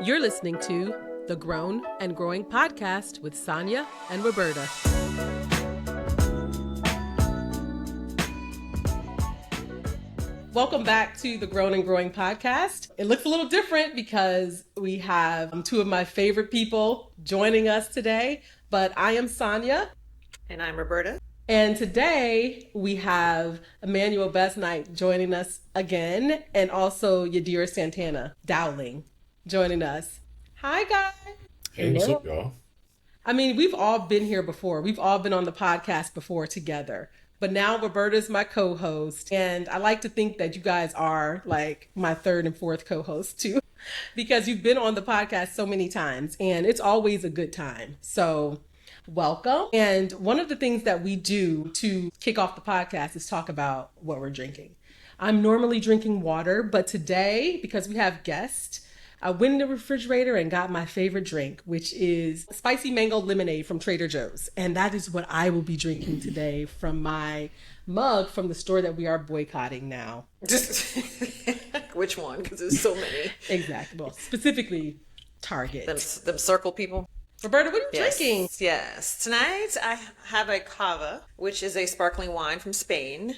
You're listening to the Grown and Growing Podcast with Sonia and Roberta. Welcome back to the Grown and Growing Podcast. It looks a little different because we have two of my favorite people joining us today, but I am Sonia. And I'm Roberta. And today we have Emanuel Bestnight joining us again, and also Yadira Santana Dowling joining us. Hi, guys. Hey, what's up, y'all? I mean, we've all been here before. We've all been on the podcast before together. But now Roberta's my co-host. And I like to think that you guys are like my third and fourth co-host too, because you've been on the podcast so many times and it's always a good time. So welcome. And one of the things that we do to kick off the podcast is talk about what we're drinking. I'm normally drinking water, but today, because we have guests, I went in the refrigerator and got my favorite drink, which is spicy mango lemonade from Trader Joe's. And that is what I will be drinking today from my mug from the store that we are boycotting now. Which one? Because there's so many. Exactly. Well, specifically Target. Them circle people. Roberta, what are you drinking? Yes. Tonight I have a cava, which is a sparkling wine from Spain.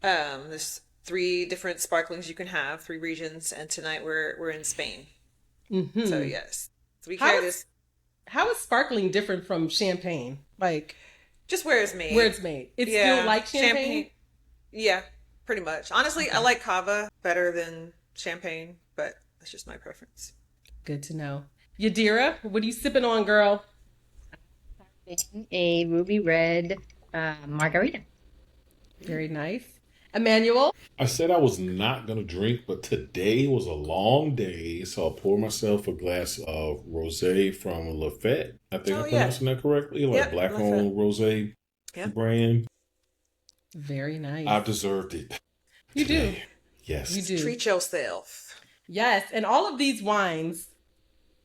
There's 3 different sparklings you can have, 3 regions, and tonight we're in Spain. Mm-hmm. So yes, so we carry this. How is sparkling different from champagne? Like, just where it's made. Where it's made. It's still like champagne. Yeah, pretty much. Honestly, okay. I like cava better than champagne, but that's just my preference. Good to know. Yadira, what are you sipping on, girl? A ruby red margarita. Very nice. Emanuel? I said I was not going to drink, but today was a long day, so I poured myself a glass of rosé from Lafette. I think I'm pronouncing that correctly. Like black-owned rosé brand. Very nice. I deserved it. You today. Do. Yes. You do. Treat yourself. Yes, and all of these wines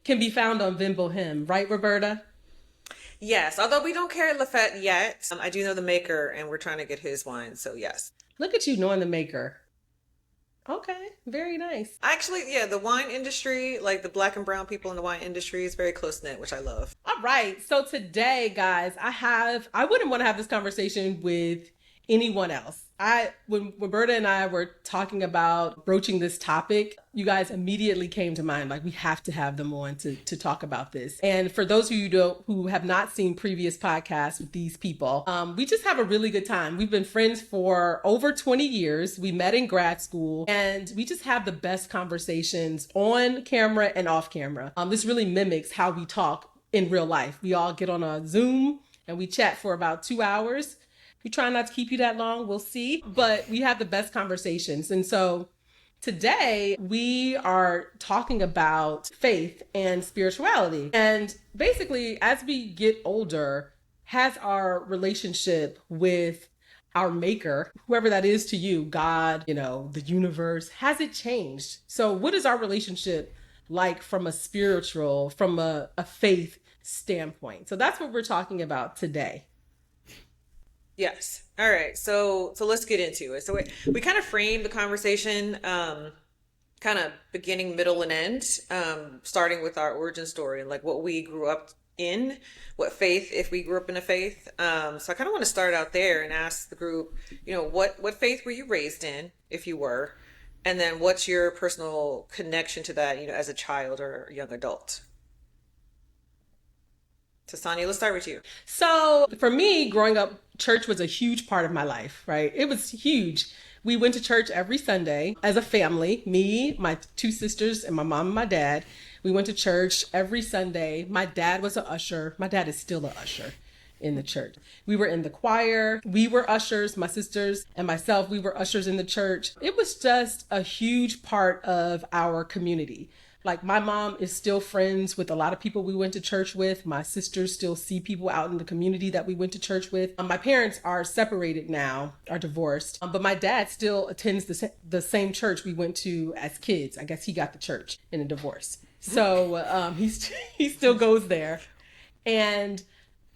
can be found on Vin Bohem, right, Roberta? Yes, although we don't carry Lafette yet. I do know the maker, and we're trying to get his wine, so yes. Look at you knowing the maker. Okay, very nice. Actually, yeah, the wine industry, like the black and brown people in the wine industry, is very close-knit, which I love. All right, so today, guys, I wouldn't want to have this conversation with anyone else. When Roberta and I were talking about broaching this topic, you guys immediately came to mind, like we have to have them on to talk about this. And for those of you who have not seen previous podcasts with these people, we just have a really good time. We've been friends for over 20 years. We met in grad school and we just have the best conversations on camera and off camera. This really mimics how we talk in real life. We all get on a Zoom and we chat for about 2 hours. We try not to keep you that long. We'll see. But we have the best conversations. And so today we are talking about faith and spirituality. And basically, as we get older, has our relationship with our maker, whoever that is to you, God, the universe, has it changed? So what is our relationship like from a spiritual, from a faith standpoint? So that's what we're talking about today. Yes. All right. So let's get into it. So we kind of framed the conversation, kind of beginning, middle, and end, starting with our origin story and like what we grew up in, what faith, if we grew up in a faith. So I kind of want to start out there and ask the group, what faith were you raised in, if you were, and then what's your personal connection to that, as a child or a young adult? So Sonia, let's start with you. So for me, growing up, church was a huge part of my life, right? It was huge. We went to church every Sunday as a family, me, my 2 sisters, and my mom and my dad. We went to church every Sunday. My dad was an usher. My dad is still an usher in the church. We were in the choir. We were ushers, my sisters and myself, we were ushers in the church. It was just a huge part of our community. Like my mom is still friends with a lot of people we went to church with. My sisters still see people out in the community that we went to church with. My parents are separated now, are divorced, but my dad still attends the same church we went to as kids. I guess he got the church in a divorce. So he still goes there. And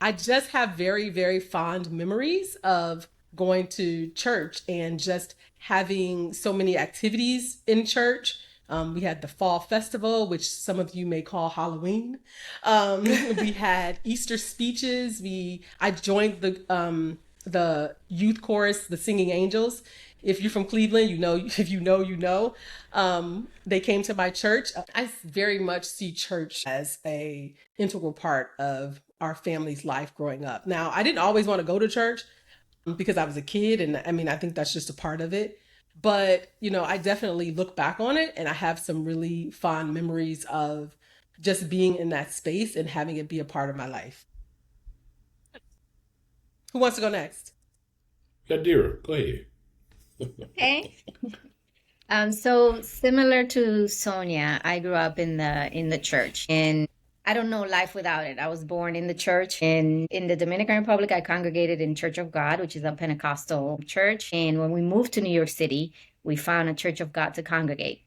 I just have very, very fond memories of going to church and just having so many activities in church. We had the fall festival, which some of you may call Halloween. We had Easter speeches. I joined the youth chorus, the Singing Angels. If you're from Cleveland, you know. If you know, you know. They came to my church. I very much see church as a integral part of our family's life growing up. Now, I didn't always want to go to church because I was a kid, and I mean, I think that's just a part of it. But, I definitely look back on it and I have some really fond memories of just being in that space and having it be a part of my life. Who wants to go next? Yadira, go ahead. Okay. So similar to Sonia, I grew up in the church, and I don't know life without it. I was born in the church, and in the Dominican Republic, I congregated in Church of God, which is a Pentecostal church. And when we moved to New York City, we found a Church of God to congregate.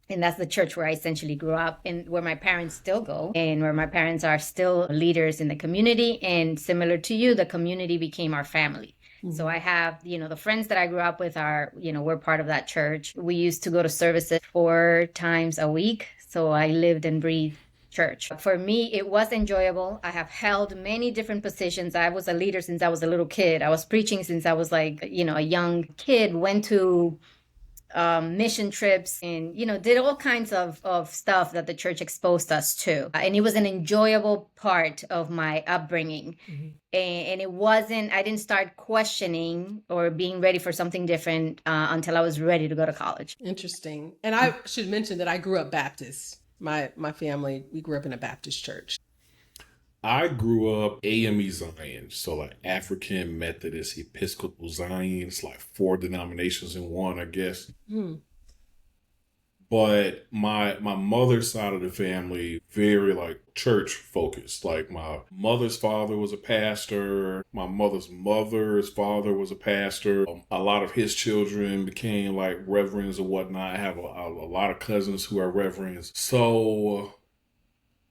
And that's the church where I essentially grew up and where my parents still go and where my parents are still leaders in the community. And similar to you, the community became our family. So I have, the friends that I grew up with are, we're part of that church. We used to go to services 4 times a week. So I lived and breathed church. For me, it was enjoyable. I have held many different positions. I was a leader since I was a little kid. I was preaching since I was like, a young kid, went to mission trips and, did all kinds of stuff that the church exposed us to. And it was an enjoyable part of my upbringing. And it wasn't, I didn't start questioning or being ready for something different until I was ready to go to college. Interesting. And I should mention that I grew up Baptist. My family, we grew up in a Baptist church. I grew up AME Zion, so like African Methodist Episcopal Zion. It's like 4 denominations in one, I guess. But my mother's side of the family, very like church focused. Like my mother's father was a pastor. My mother's mother's father was a pastor. A lot of his children became like reverends or whatnot. I have a lot of cousins who are reverends. So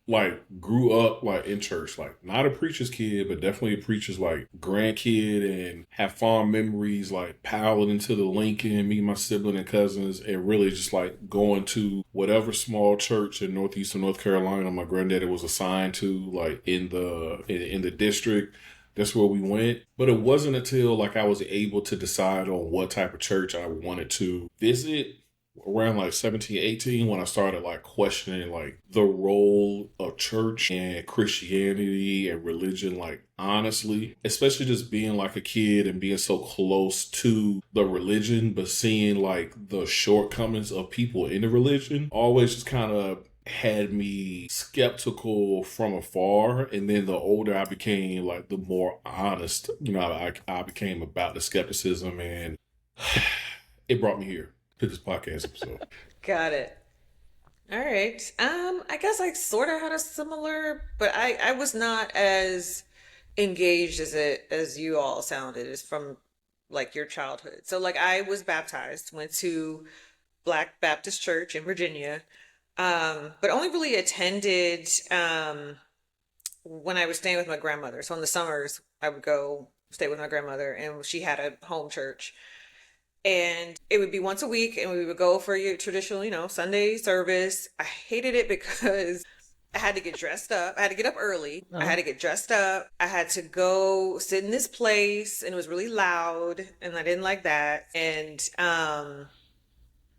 like grew up like in church, like not a preacher's kid, but definitely a preacher's like grandkid, and have fond memories like piling into the Lincoln, me, my sibling and cousins, and really just like going to whatever small church in northeastern North Carolina my granddaddy was assigned to, like in the district. That's where we went. But it wasn't until like I was able to decide on what type of church I wanted to visit around like 17, 18 when I started like questioning like the role of church and Christianity and religion, like honestly, especially just being like a kid and being so close to the religion, but seeing like the shortcomings of people in the religion always just kind of had me skeptical from afar. And then the older I became, like the more honest, I became about the skepticism, and it brought me here to this podcast episode. Got it. All right. I guess I sort of had a similar, but I was not as engaged as you all sounded, as from like your childhood. So like I was baptized, went to Black Baptist Church in Virginia, but only really attended when I was staying with my grandmother. So in the summers, I would go stay with my grandmother, and she had a home church. And it would be once a week, and we would go for your traditional, Sunday service. I hated it because I had to get dressed up. I had to get up early. I had to get dressed up. I had to go sit in this place, and it was really loud, and I didn't like that. And I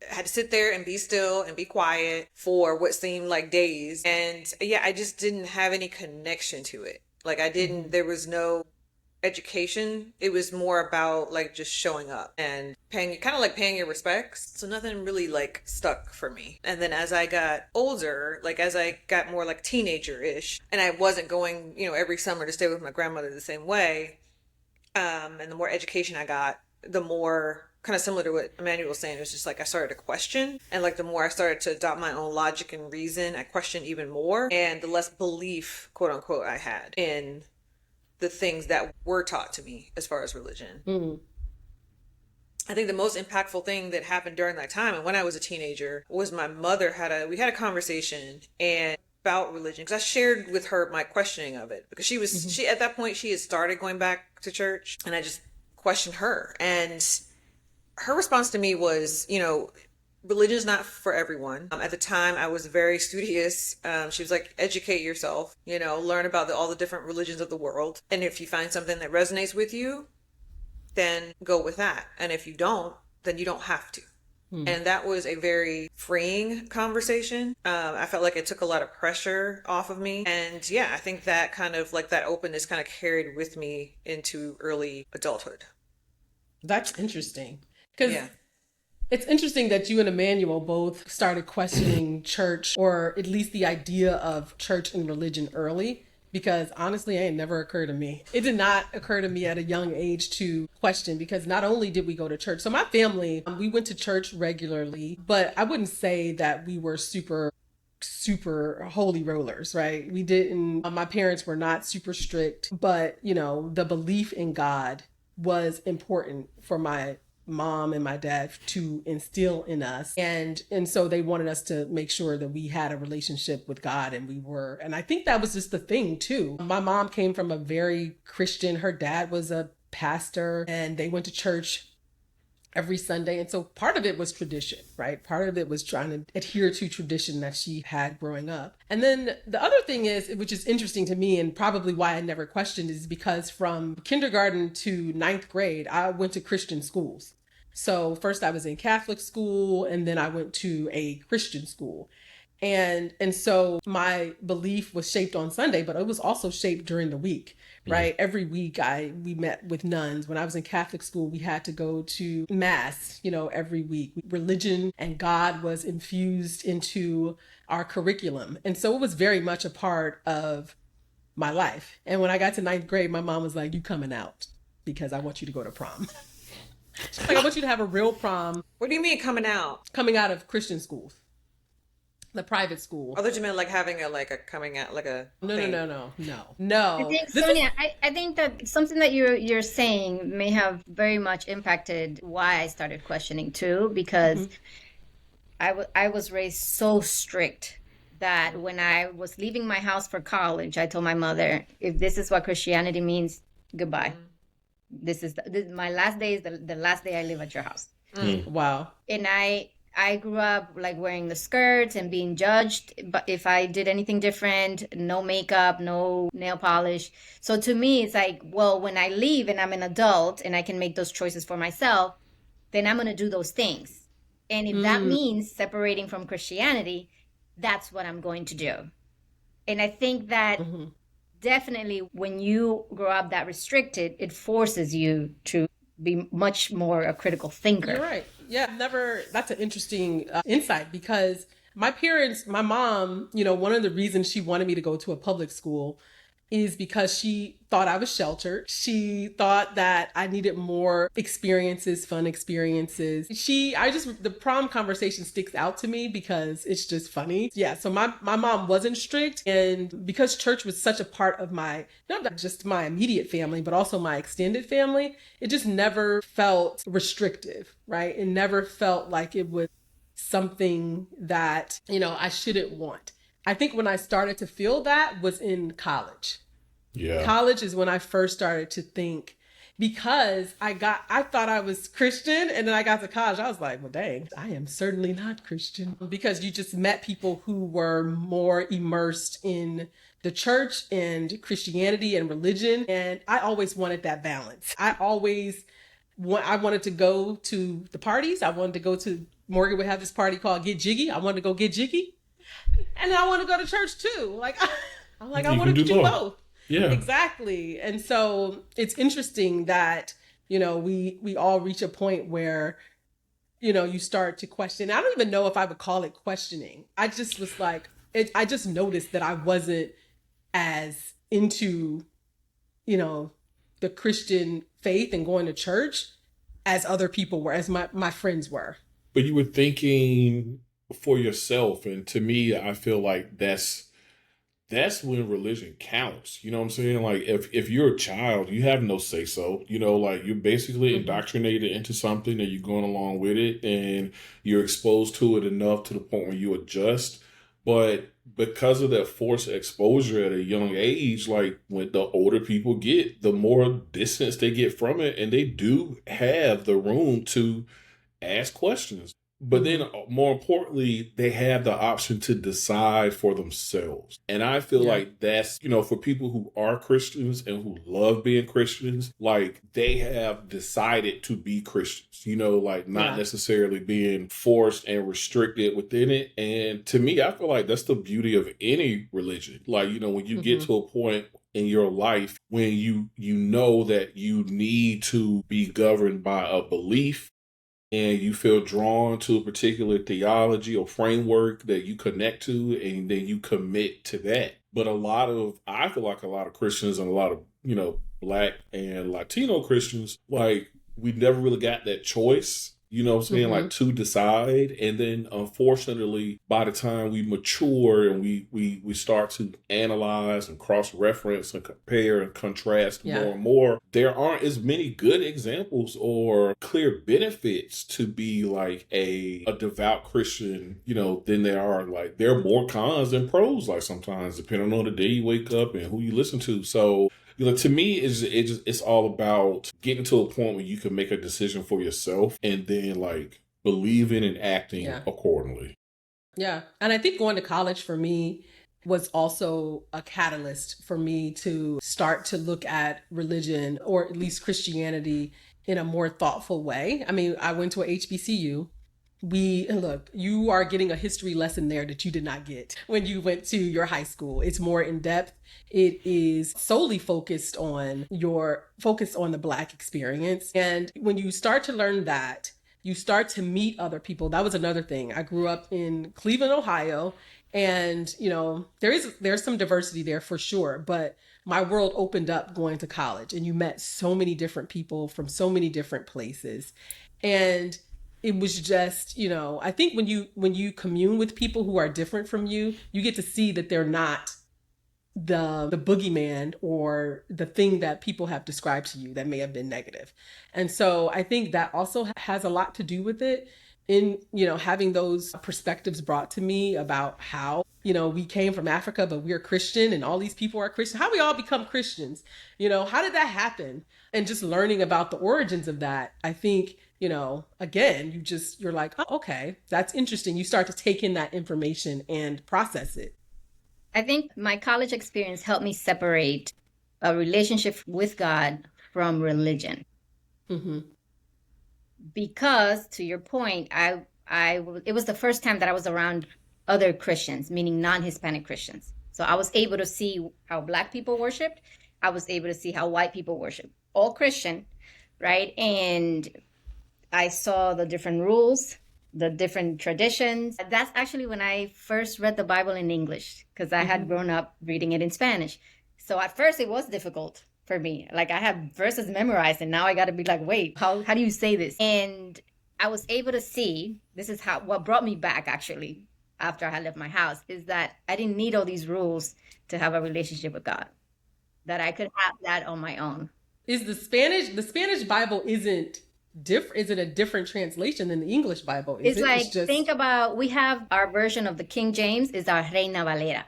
had to sit there and be still and be quiet for what seemed like days. And yeah, I just didn't have any connection to it. Like there was no education. It was more about like just showing up and paying your respects. So nothing really like stuck for me. And then as I got older, like as I got more like teenager-ish, and I wasn't going, every summer to stay with my grandmother the same way, and the more education I got, the more, kind of similar to what Emanuel was saying, it was just like I started to question, and like the more I started to adopt my own logic and reason, I questioned even more, and the less belief, quote unquote, I had in the things that were taught to me as far as religion. I think the most impactful thing that happened during that time and when I was a teenager was my mother we had a conversation and about religion, because I shared with her my questioning of it, because she at that point she had started going back to church, and I just questioned her, and her response to me was, religion's not for everyone. At the time, I was very studious. She was like, educate yourself, learn about all the different religions of the world. And if you find something that resonates with you, then go with that. And if you don't, then you don't have to. And that was a very freeing conversation. I felt like it took a lot of pressure off of me. And yeah, I think that kind of like that openness kind of carried with me into early adulthood. That's interesting. Because it's interesting that you and Emanuel both started questioning church, or at least the idea of church and religion early. Because honestly, it never occurred to me. It did not occur to me at a young age to question, because not only did we go to church. So my family, we went to church regularly, but I wouldn't say that we were super holy rollers, right? We didn't, my parents were not super strict, but the belief in God was important for my mom and my dad to instill in us, and so they wanted us to make sure that we had a relationship with God, and I think that was just the thing too. My mom came from a very Christian, her dad was a pastor, and they went to church every Sunday, and so part of it was tradition, right? Part of it was trying to adhere to tradition that she had growing up. And then the other thing is, which is interesting to me and probably why I never questioned, is because from kindergarten to ninth grade I went to Christian schools. So first I was in Catholic school, and then I went to a Christian school. And so my belief was shaped on Sunday, but it was also shaped during the week, right? Every week we met with nuns. When I was in Catholic school, we had to go to mass, every week. Religion and God was infused into our curriculum. And so it was very much a part of my life. And when I got to ninth grade, my mom was like, "You coming out, because I want you to go to prom." She's like, "I want you to have a real prom." What do you mean coming out? Coming out of Christian schools. The private school. I thought you meant like having a coming out, like a No. I think, Sonia, I think that something that you're saying may have very much impacted why I started questioning too, because I was raised so strict that when I was leaving my house for college, I told my mother, if this is what Christianity means, goodbye. This is my last day is the last day I live at your house. Wow. And I grew up like wearing the skirts and being judged, but if I did anything different, no makeup, no nail polish. So to me, it's like, well, when I leave and I'm an adult and I can make those choices for myself, then I'm going to do those things. And if that means separating from Christianity, that's what I'm going to do. And I think that definitely when you grow up that restricted, it forces you to be much more a critical thinker. You're right. Yeah, that's an interesting insight, because my mom, one of the reasons she wanted me to go to a public school is because she thought I was sheltered. She thought that I needed more experiences, fun experiences. The prom conversation sticks out to me because it's just funny. Yeah, so my mom wasn't strict, and because church was such a part of not just my immediate family, but also my extended family, it just never felt restrictive, right? It never felt like it was something that, I shouldn't want. I think when I started to feel that was in college. Yeah. College is when I first started to think, because I thought I was Christian, and then I got to college, I was like, well, dang, I am certainly not Christian. Because you just met people who were more immersed in the church and Christianity and religion. And I always wanted that balance. I wanted to go to the parties. I wanted to go to, Morgan would have this party called Get Jiggy. I wanted to go get jiggy. And I want to go to church too. Like, I want to do both. Yeah, exactly. And so it's interesting that, we all reach a point where, you start to question. I don't even know if I would call it questioning. I just was like, I just noticed that I wasn't as into, the Christian faith and going to church as other people were, as my friends were. But you were thinking for yourself, and to me, I feel like that's when religion counts. You know what I'm saying? Like if you're a child, you have no say so. Like you're basically indoctrinated into something and you're going along with it, and you're exposed to it enough to the point where you adjust. But because of that forced exposure at a young age, like when the older people get, the more distance they get from it, and they do have the room to ask questions. But then more importantly, they have the option to decide for themselves. And I feel like that's, for people who are Christians and who love being Christians, like they have decided to be Christians, like not necessarily being forced and restricted within it. And to me, I feel like that's the beauty of any religion. Like, when you get to a point in your life when you know that you need to be governed by a belief, and you feel drawn to a particular theology or framework that you connect to, and then you commit to that. But I feel like a lot of Christians and a lot of, Black and Latino Christians, like we never really got that choice. You know what I'm saying? Like to decide. And then unfortunately, by the time we mature and we start to analyze and cross-reference and compare and contrast more and more, there aren't as many good examples or clear benefits to be like a devout Christian, than there are. Like there are more cons than pros, like sometimes, depending on the day you wake up and who you listen to. So to me, it's all about getting to a point where you can make a decision for yourself and then like believing and acting accordingly. Yeah. And I think going to college for me was also a catalyst for me to start to look at religion, or at least Christianity, in a more thoughtful way. I mean, I went to a HBCU. You are getting a history lesson there that you did not get when you went to your high school. It's more in depth. It is solely focused on the Black experience. And when you start to learn that, you start to meet other people. That was another thing. I grew up in Cleveland, Ohio, and there's some diversity there for sure, but my world opened up going to college, and you met so many different people from so many different places. And it was just, I think when you commune with people who are different from you, you get to see that they're not the boogeyman or the thing that people have described to you that may have been negative. And so I think that also has a lot to do with it, in, having those perspectives brought to me about how, we came from Africa, but we're Christian and all these people are Christian. How we all become Christians? How did that happen? And just learning about the origins of that, I think, again, you're like, oh, okay, that's interesting. You start to take in that information and process it. I think my college experience helped me separate a relationship with God from religion. Because, to your point, it was the first time that I was around other Christians, meaning non-Hispanic Christians. So I was able to see how Black people worshiped. I was able to see how white people worship. All Christian, right? And I saw the different rules, the different traditions. That's actually when I first read the Bible in English, because I had grown up reading it in Spanish. So at first it was difficult for me. Like I had verses memorized, and now I got to be like, wait, how do you say this? And I was able to see, this is what brought me back actually after I had left my house, is that I didn't need all these rules to have a relationship with God, that I could have that on my own. Is the Spanish Bible isn't different? Is it a different translation than the English Bible? Think about, we have our version of the King James is our Reina Valera.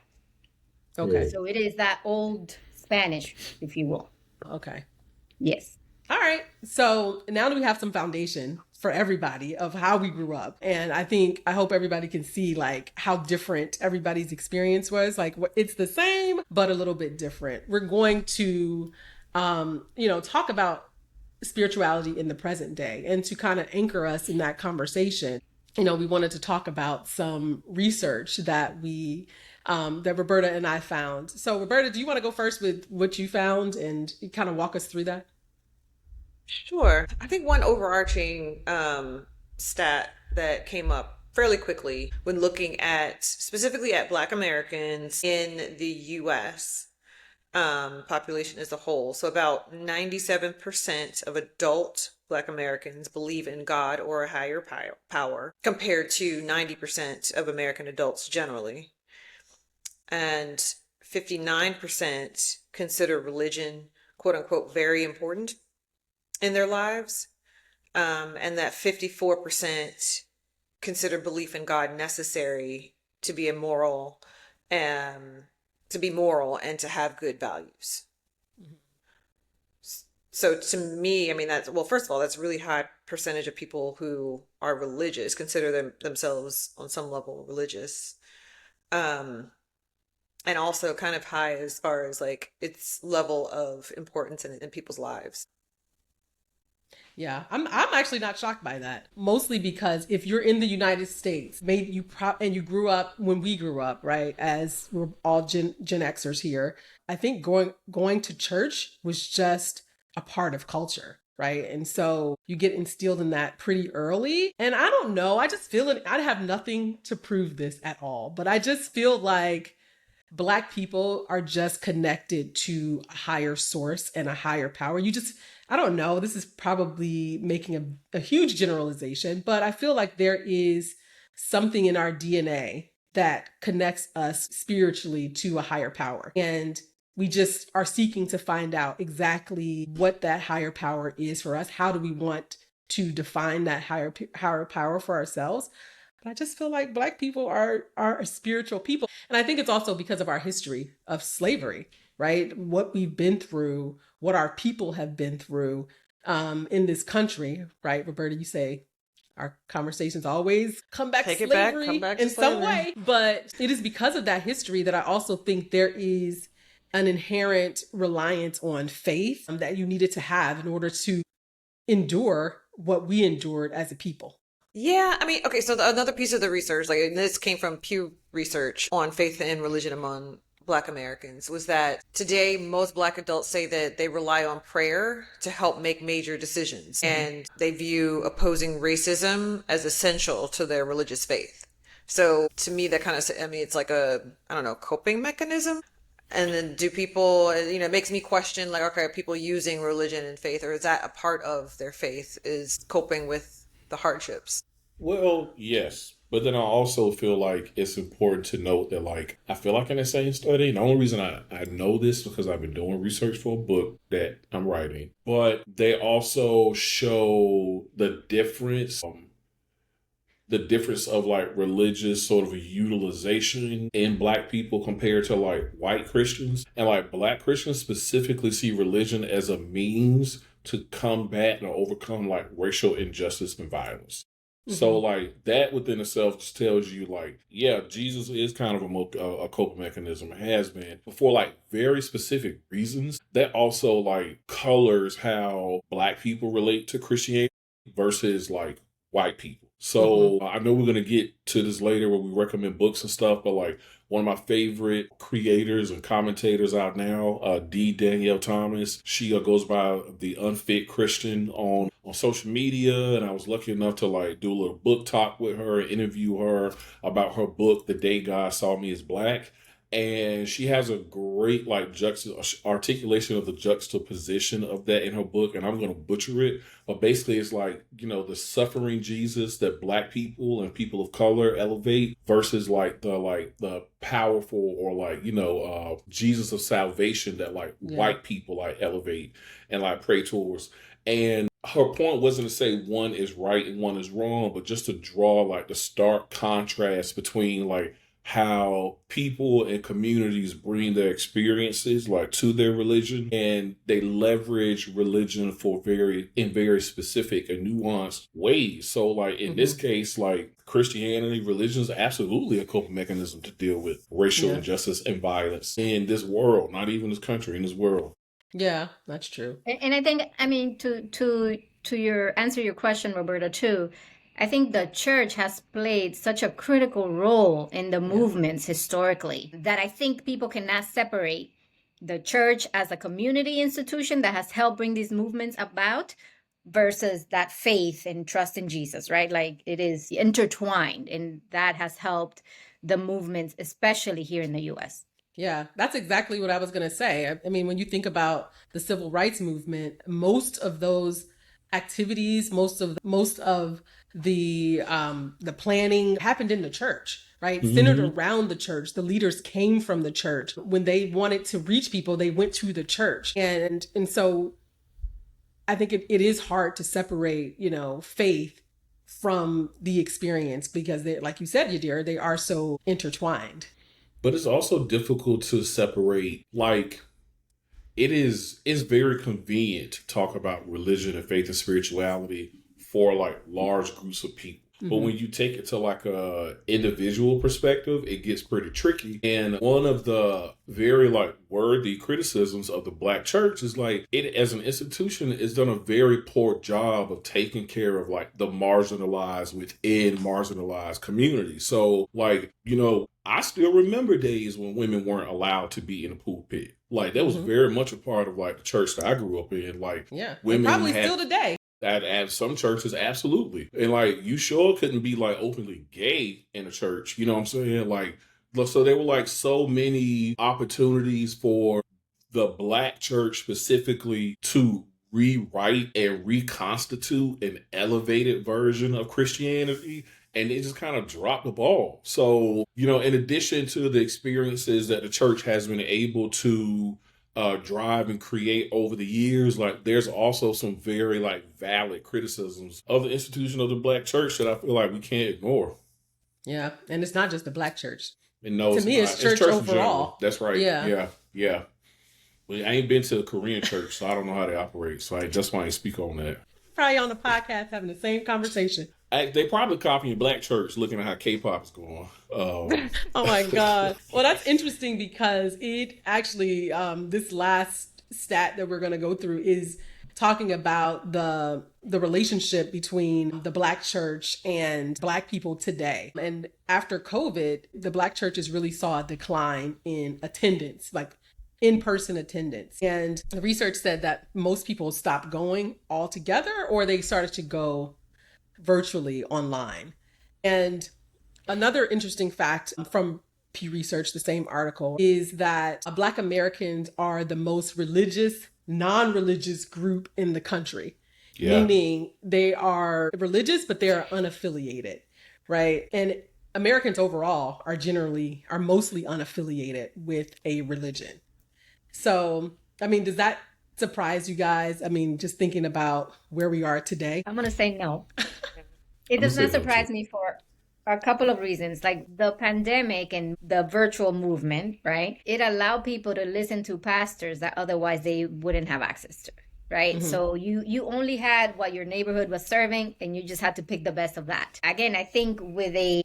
Okay. So it is that old Spanish, if you will. Okay. Yes. All right. So now that we have some foundation for everybody of how we grew up, and I hope everybody can see like how different everybody's experience was. Like it's the same, but a little bit different. We're going to, talk about spirituality in the present day, and to kind of anchor us in that conversation. We wanted to talk about some research that that Roberta and I found. So Roberta, do you want to go first with what you found and kind of walk us through that? Sure. I think one overarching stat that came up fairly quickly when looking specifically at Black Americans in the U.S. Population as a whole. So about 97% of adult Black Americans believe in God or a higher power, compared to 90% of American adults generally. And 59% consider religion, quote unquote, very important in their lives. And that 54% consider belief in God necessary to be moral and to have good values. So to me, I mean, that's, well, first of all, that's a really high percentage of people who are religious, consider themselves on some level religious. Um, and also kind of high as far as like its level of importance in people's lives. Yeah, I'm actually not shocked by that. Mostly because if you're in the United States, maybe and you grew up when we grew up, right? As we're all Gen Xers here, I think going to church was just a part of culture, right? And so you get instilled in that pretty early. And I don't know, I just feel it. I have nothing to prove this at all, but I just feel like Black people are just connected to a higher source and a higher power. I don't know, this is probably making a huge generalization, but I feel like there is something in our DNA that connects us spiritually to a higher power. And we just are seeking to find out exactly what that higher power is for us. How do we want to define that higher power for ourselves? But I just feel like Black people are spiritual people. And I think it's also because of our history of slavery, right? What we've been through, what our people have been through in this country, right? Roberta, you say our conversations always come back to slavery Come back to in slavery. some way. But it is because of that history that I also think there is an inherent reliance on faith that you needed to have in order to endure what we endured as a people. Yeah, I mean, okay, so another piece of the research, like, and this came from Pew Research on faith and religion among Black Americans, was that today most Black adults say that they rely on prayer to help make major decisions, and they view opposing racism as essential to their religious faith. So to me, that kind of, I mean, it's like a, I don't know, coping mechanism. And then do people, it makes me question, like, okay, are people using religion and faith, or is that a part of their faith, is coping with the hardships? Well, yes. But then I also feel like it's important to note that, like, I feel like in the same study, the only reason I know this is because I've been doing research for a book that I'm writing, but they also show the difference of like religious sort of a utilization in Black people compared to like white Christians. And like Black Christians specifically see religion as a means to combat and overcome like racial injustice and violence. So like that within itself just tells you like, yeah, Jesus is kind of a coping mechanism. It has been, but for like very specific reasons that also like colors how Black people relate to Christianity versus like white people. So I know we're going to get to this later where we recommend books and stuff, but like one of my favorite creators and commentators out now, D. Danielle Thomas, she goes by the Unfit Christian on social media. And I was lucky enough to like do a little book talk with her, interview her about her book, The Day God Saw Me as Black. And she has a great like articulation of the juxtaposition of that in her book, and I'm going to butcher it, but basically it's like, the suffering Jesus that Black people and people of color elevate versus like the powerful or like Jesus of salvation that like white people like elevate and like pray towards. And her point wasn't to say one is right and one is wrong, but just to draw like the stark contrast between like how people and communities bring their experiences like to their religion, and they leverage religion in very specific and nuanced ways. So like in this case, like Christianity, religion is absolutely a coping mechanism to deal with racial injustice and violence in this world, not even this country, in this world. Yeah, that's true. And I think, I mean, to your answer your question, Roberta, too, I think the church has played such a critical role in the movements historically that I think people cannot separate the church as a community institution that has helped bring these movements about versus that faith and trust in Jesus, right? Like it is intertwined, and that has helped the movements, especially here in the US. Yeah, that's exactly what I was going to say. I mean, when you think about the civil rights movement, most of those activities, most of the planning happened in the church, right? Centered around the church. The leaders came from the church. When they wanted to reach people, they went to the church. And so I think it is hard to separate, faith from the experience because they, like you said, Yadira, they are so intertwined. But it's also difficult to separate, like, it's very convenient to talk about religion and faith and spirituality for like large groups of people. But when you take it to like a individual perspective, it gets pretty tricky. And one of the very like worthy criticisms of the Black church is like it as an institution has done a very poor job of taking care of like the marginalized within marginalized communities. So like, I still remember days when women weren't allowed to be in the pulpit. Like that was very much a part of like the church that I grew up in. Like women probably still today. At some churches, absolutely. And like, you sure couldn't be like openly gay in a church. You know what I'm saying? Like, so there were like so many opportunities for the Black church specifically to rewrite and reconstitute an elevated version of Christianity. And it just kind of dropped the ball. So, in addition to the experiences that the church has been able to drive and create over the years, like there's also some very like valid criticisms of the institution of the Black church that I feel like we can't ignore. Yeah, and it's not just the Black church. And no, to me, it's church overall. That's right. Yeah. Well, I ain't been to a Korean church, so I don't know how they operate. So that's why I speak on that. Probably on the podcast having the same conversation. They probably copying Black church, looking at how K-pop is going. Oh my God. Well, that's interesting because it actually, this last stat that we're going to go through is talking about the relationship between the Black church and Black people today. And after COVID, the Black churches really saw a decline in attendance, like in-person attendance. And the research said that most people stopped going altogether, or they started to go virtually online. And another interesting fact from Pew Research, the same article, is that Black Americans are the most religious, non-religious group in the country. Yeah. Meaning they are religious, but they are unaffiliated, right? And Americans overall are mostly unaffiliated with a religion. So, I mean, does that surprise you guys? I mean, just thinking about where we are today. I'm going to say no. It does not surprise me for a couple of reasons. Like the pandemic and the virtual movement, right? It allowed people to listen to pastors that otherwise they wouldn't have access to, right? Mm-hmm. So you only had what your neighborhood was serving, and you just had to pick the best of that. Again, I think with a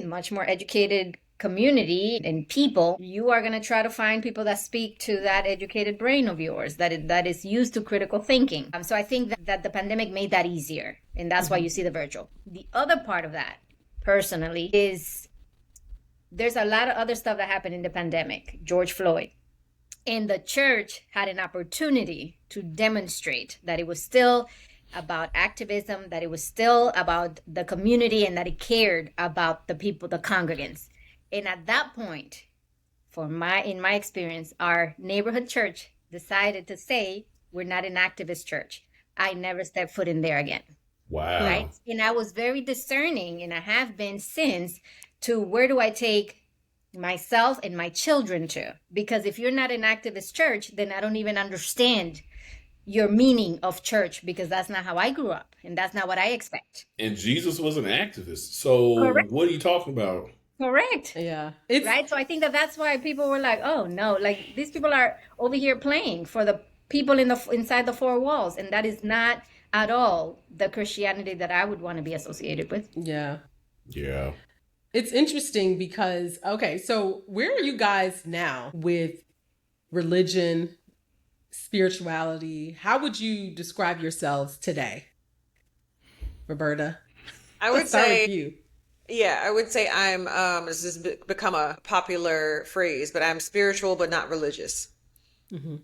much more educated community and people, you are going to try to find people that speak to that educated brain of yours that is used to critical thinking. So I think that the pandemic made that easier, and that's why you see the virtual. The other part of that, personally, is there's a lot of other stuff that happened in the pandemic. George Floyd. And the church had an opportunity to demonstrate that it was still about activism, that it was still about the community, and that it cared about the people, the congregants. And at that point, in my experience, our neighborhood church decided to say, we're not an activist church. I never stepped foot in there again. Wow. Right? And I was very discerning, and I have been since, to where do I take myself and my children to? Because if you're not an activist church, then I don't even understand your meaning of church, because that's not how I grew up, and that's not what I expect. And Jesus was an activist. So Correct. What are you talking about? Correct. Yeah. Right. So I think that's why people were like, oh no, like these people are over here playing for the people inside the four walls. And that is not at all the Christianity that I would want to be associated with. Yeah. Yeah. It's interesting because, okay, so where are you guys now with religion, spirituality? How would you describe yourselves today? Roberta? I would say you. Yeah, I would say I'm, this has become a popular phrase, but I'm spiritual, but not religious. Mm-hmm.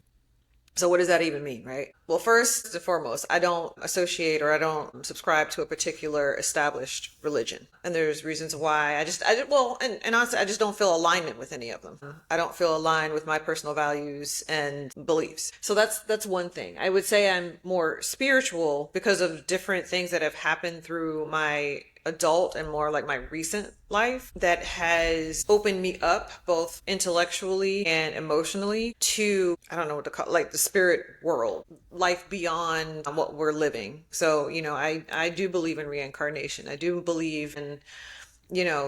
So what does that even mean, right? Well, first and foremost, I don't associate or I don't subscribe to a particular established religion. And there's reasons why and honestly, I just don't feel alignment with any of them. I don't feel aligned with my personal values and beliefs. So that's one thing. I would say I'm more spiritual because of different things that have happened through my adult and more like my recent life that has opened me up both intellectually and emotionally to, I don't know what to call it, like the spirit world, life beyond what we're living. So, I do believe in reincarnation. I do believe in,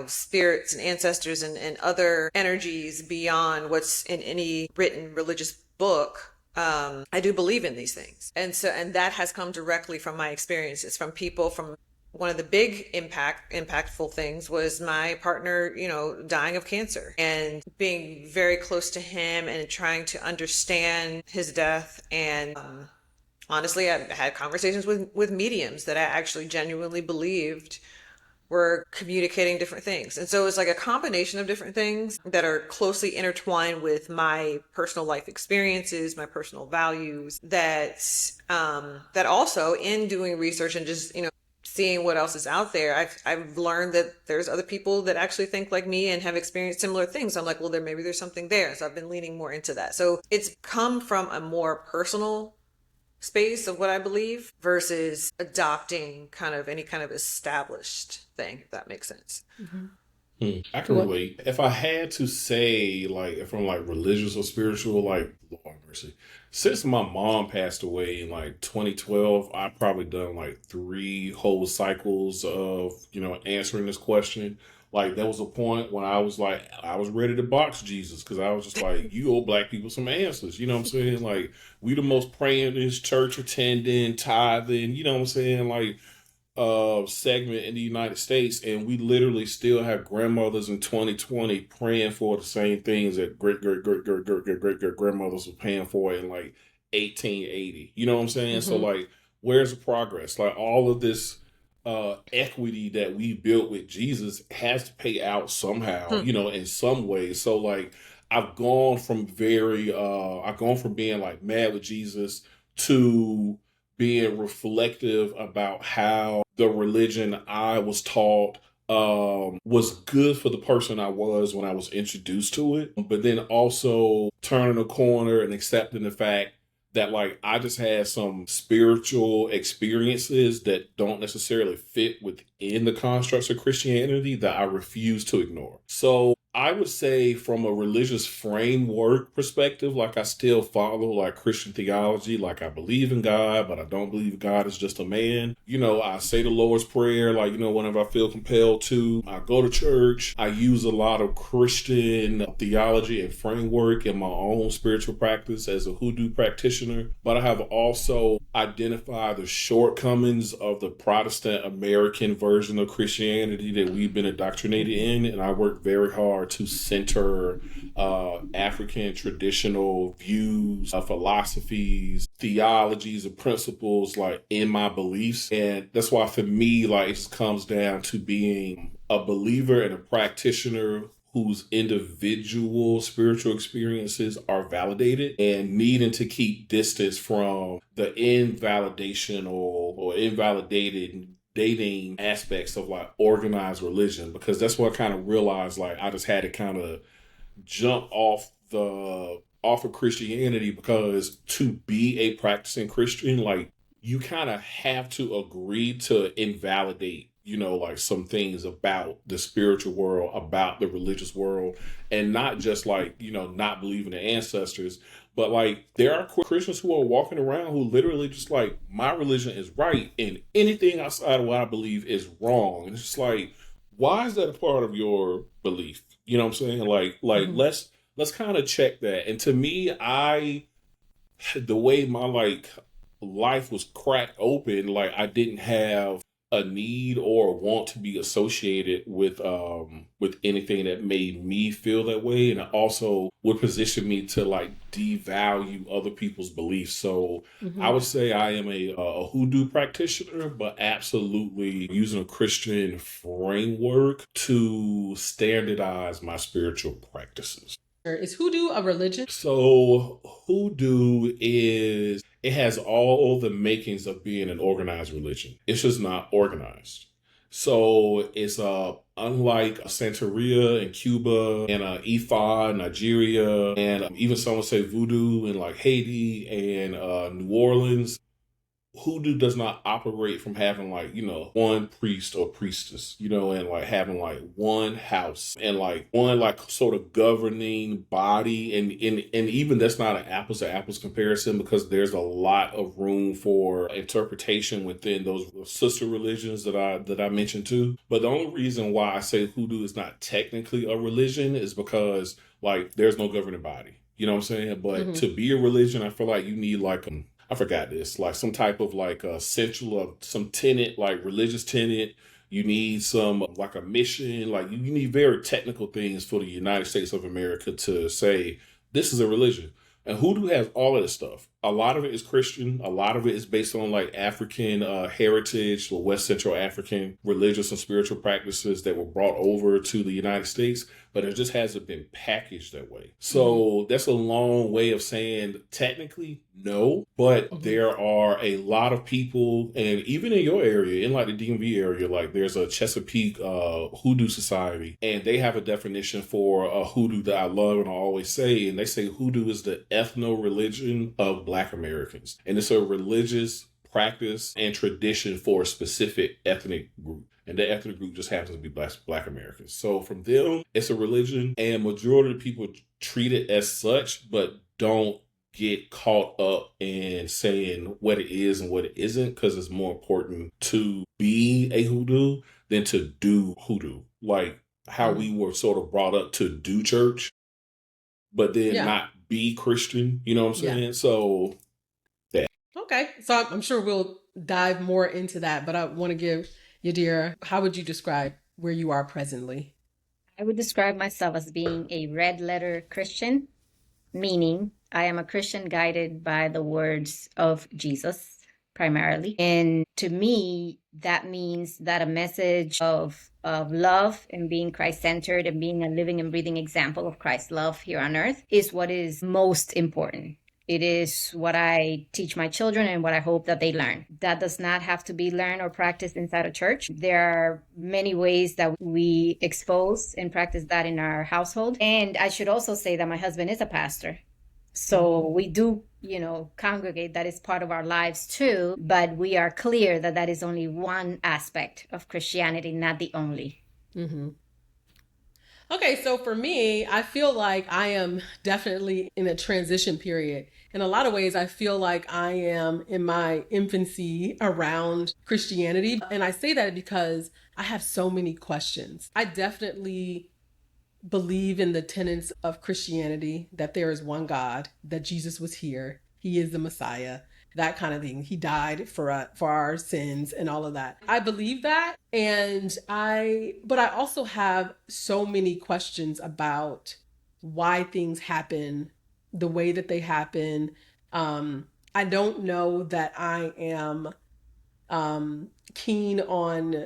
spirits and ancestors and other energies beyond what's in any written religious book, I do believe in these things. And that has come directly from my experiences, from people, from one of the big impactful things was my partner, dying of cancer, and being very close to him and trying to understand his death. And honestly, I had conversations with mediums that I actually genuinely believed were communicating different things. And so it's like a combination of different things that are closely intertwined with my personal life experiences, my personal values, that also, in doing research and just, seeing what else is out there, I've learned that there's other people that actually think like me and have experienced similar things. So I'm like, well, maybe there's something there. So I've been leaning more into that. So it's come from a more personal space of what I believe versus adopting kind of any kind of established thing, if that makes sense. I can relate. If I had to say, like, if I'm like religious or spiritual, like, Lord mercy, since my mom passed away in like 2012, I've probably done like 3 whole cycles of, answering this question. Like, there was a point when I was like, I was ready to box Jesus, because I was just like, you owe black people some answers. You know what I'm saying? Like, we the most praying, church attending, tithing, you know what I'm saying? Like, segment in the United States, and we literally still have grandmothers in 2020 praying for the same things that great grandmothers were paying for in like 1880. You know what I'm saying? So like, where's the progress? Like, all of this equity that we built with Jesus has to pay out somehow, in some way. So like, I've gone from being like mad with Jesus to being reflective about how the religion I was taught was good for the person I was when I was introduced to it, but then also turning a corner and accepting the fact that like I just had some spiritual experiences that don't necessarily fit within the constructs of Christianity that I refuse to ignore. So I would say, from a religious framework perspective, like, I still follow like Christian theology. Like, I believe in God, but I don't believe God is just a man. I say the Lord's Prayer, like, whenever I feel compelled to. I go to church. I use a lot of Christian theology and framework in my own spiritual practice as a hoodoo practitioner. But I have also identified the shortcomings of the Protestant American version of Christianity that we've been indoctrinated in. And I work very hard to center African traditional views, philosophies, theologies, and principles like in my beliefs. And that's why for me, like, it just comes down to being a believer and a practitioner whose individual spiritual experiences are validated, and needing to keep distance from the invalidation or invalidated dating aspects of like organized religion, because that's what I kind of realized. Like, I just had to kind of jump off of Christianity, because to be a practicing Christian, like, you kind of have to agree to invalidate, like, some things about the spiritual world, about the religious world, and not just like, not believing in ancestors, but like, there are Christians who are walking around who literally just like, my religion is right and anything outside of what I believe is wrong. And it's just like, why is that a part of your belief? You know what I'm saying? Like, let's kind of check that. And to me, the way my like life was cracked open, like, I didn't have a need or want to be associated with anything that made me feel that way, and it also would position me to like devalue other people's beliefs. So I would say I am a hoodoo practitioner, but absolutely using a Christian framework to standardize my spiritual practices. Is hoodoo a religion? So hoodoo it has all the makings of being an organized religion. It's just not organized. So it's unlike Santeria in Cuba and Ifa in Nigeria, and even some would say voodoo in like Haiti and New Orleans. Hoodoo does not operate from having like, one priest or priestess, and like having like one house and like one like sort of governing body. And even that's not an apples to apples comparison, because there's a lot of room for interpretation within those sister religions that I mentioned too. But the only reason why I say hoodoo is not technically a religion is because like there's no governing body. You know what I'm saying? But to be a religion, I feel like you need like I forgot this, like some type of like essential of some tenet, like religious tenet. You need some like a mission, like you need very technical things for the United States of America to say this is a religion. And hoodoo has all of this stuff. A lot of it is Christian. A lot of it is based on like African heritage or West Central African religious and spiritual practices that were brought over to the United States, but it just hasn't been packaged that way. So that's a long way of saying technically no, but there are a lot of people, and even in your area, in like the DMV area, like there's a Chesapeake Hoodoo Society, and they have a definition for a hoodoo that I love and I always say, and they say hoodoo is the ethno-religion of Black Americans. And it's a religious practice and tradition for a specific ethnic group. And that ethnic group just happens to be Black Americans. So from them, it's a religion, and majority of the people treat it as such, but don't get caught up in saying what it is and what it isn't, because it's more important to be a hoodoo than to do hoodoo. Like how we were sort of brought up to do church, but then not be Christian. You know what I'm saying? So that. Okay. So I'm sure we'll dive more into that, but I want to give Yadira, how would you describe where you are presently? I would describe myself as being a red letter Christian, meaning I am a Christian guided by the words of Jesus primarily. And to me, that means that a message of love and being Christ-centered and being a living and breathing example of Christ's love here on earth is what is most important. It is what I teach my children and what I hope that they learn. That does not have to be learned or practiced inside a church. There are many ways that we expose and practice that in our household. And I should also say that my husband is a pastor. So we do, congregate. That is part of our lives too. But we are clear that that is only one aspect of Christianity, not the only. Mm-hmm. Okay, so for me, I feel like I am definitely in a transition period. In a lot of ways, I feel like I am in my infancy around Christianity. And I say that because I have so many questions. I definitely believe in the tenets of Christianity, that there is one God, that Jesus was here, he is the Messiah, that kind of thing. He died for our sins and all of that. I believe that. But I also have so many questions about why things happen the way that they happen. I don't know that I am keen on,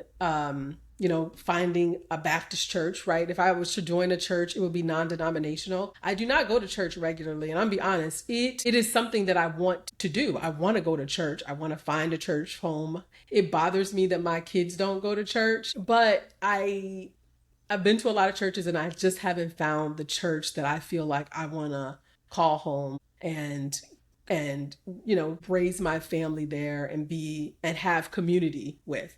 finding a Baptist church, right? If I was to join a church, it would be non-denominational. I do not go to church regularly. And I'm be honest, it is something that I want to do. I want to go to church. I want to find a church home. It bothers me that my kids don't go to church, but I've been to a lot of churches and I just haven't found the church that I feel like I want to call home and raise my family there and have community with.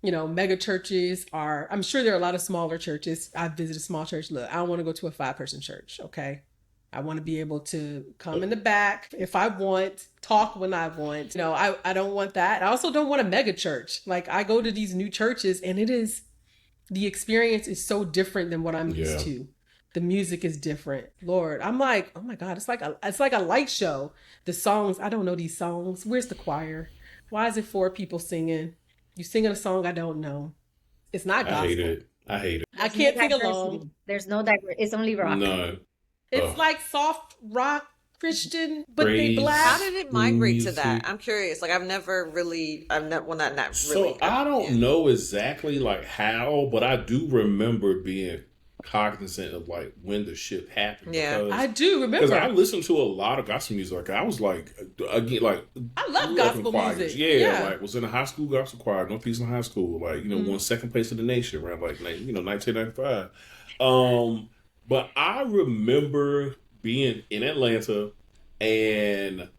Mega churches I'm sure there are a lot of smaller churches. I've visited a small church. Look, I don't want to go to a 5-person church. Okay. I want to be able to come in the back if I want, talk when I want. I don't want that. I also don't want a mega church. Like I go to these new churches and the experience is so different than what I'm used to. The music is different. Lord, I'm like, oh my God, it's like a light show. The songs, I don't know these songs. Where's the choir? Why is it 4 people singing? You singing a song I don't know. It's not gospel. I hate it. I can't sing along. There's no diversity. It's only rock. No. It's like soft rock Christian, but they black. How did it migrate to that? I'm curious. Like I've never not really. So I don't know exactly like how, but I do remember being cognizant of like when the shift happened. Yeah, I do remember. Because I listened to a lot of gospel music. Like I was like, again, like I love gospel music. Yeah, like was in a high school gospel choir, Northeastern High School. Like won 2nd place in the nation around like 1995. But I remember being in Atlanta and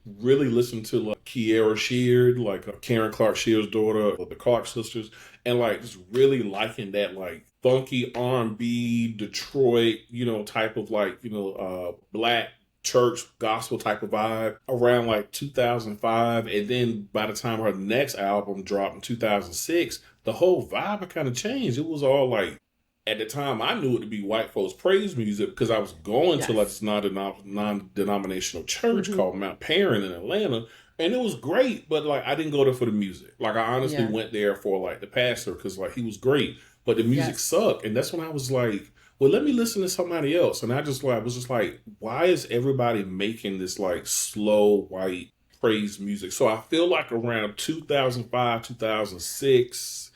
really listening to like Kiara Sheard, like Karen Clark Sheard's daughter, the Clark sisters, and like just really liking that like funky R&B Detroit, type of like, black church gospel type of vibe around like 2005. And then by the time her next album dropped in 2006, the whole vibe kind of changed. It was all like at the time, I knew it to be white folks praise music because I was going to like this non-denominational church called Mount Perrin in Atlanta, and it was great. But like, I didn't go there for the music. Like, I honestly went there for like the pastor because like he was great, but the music sucked, and that's when I was like, well, let me listen to somebody else. And I just like was just like, why is everybody making this like slow white praise music? So I feel like around 2005, 2006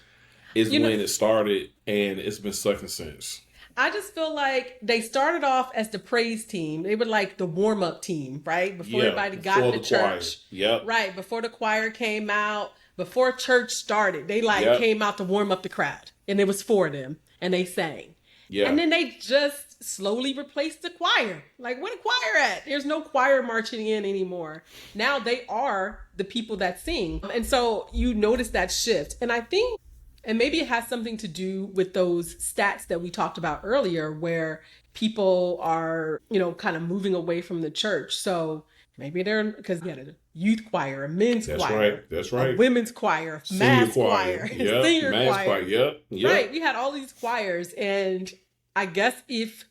is when it started, and it's been sucking since. I just feel like they started off as the praise team. They were like the warm-up team, right? Before everybody got in the church. Yep. Right. Before the choir came out, before church started, they came out to warm up the crowd. And it was for them. And they sang. Yeah. And then they just slowly replaced the choir. Like, where the choir at? There's no choir marching in anymore. Now they are the people that sing. And so you notice that shift. And I think, and maybe it has something to do with those stats that we talked about earlier, where people are, kind of moving away from the church. So maybe because we had a youth choir, a men's choir. That's right. A women's choir, mass choir, senior choir. Yep. Right. We had all these choirs. And I guess if,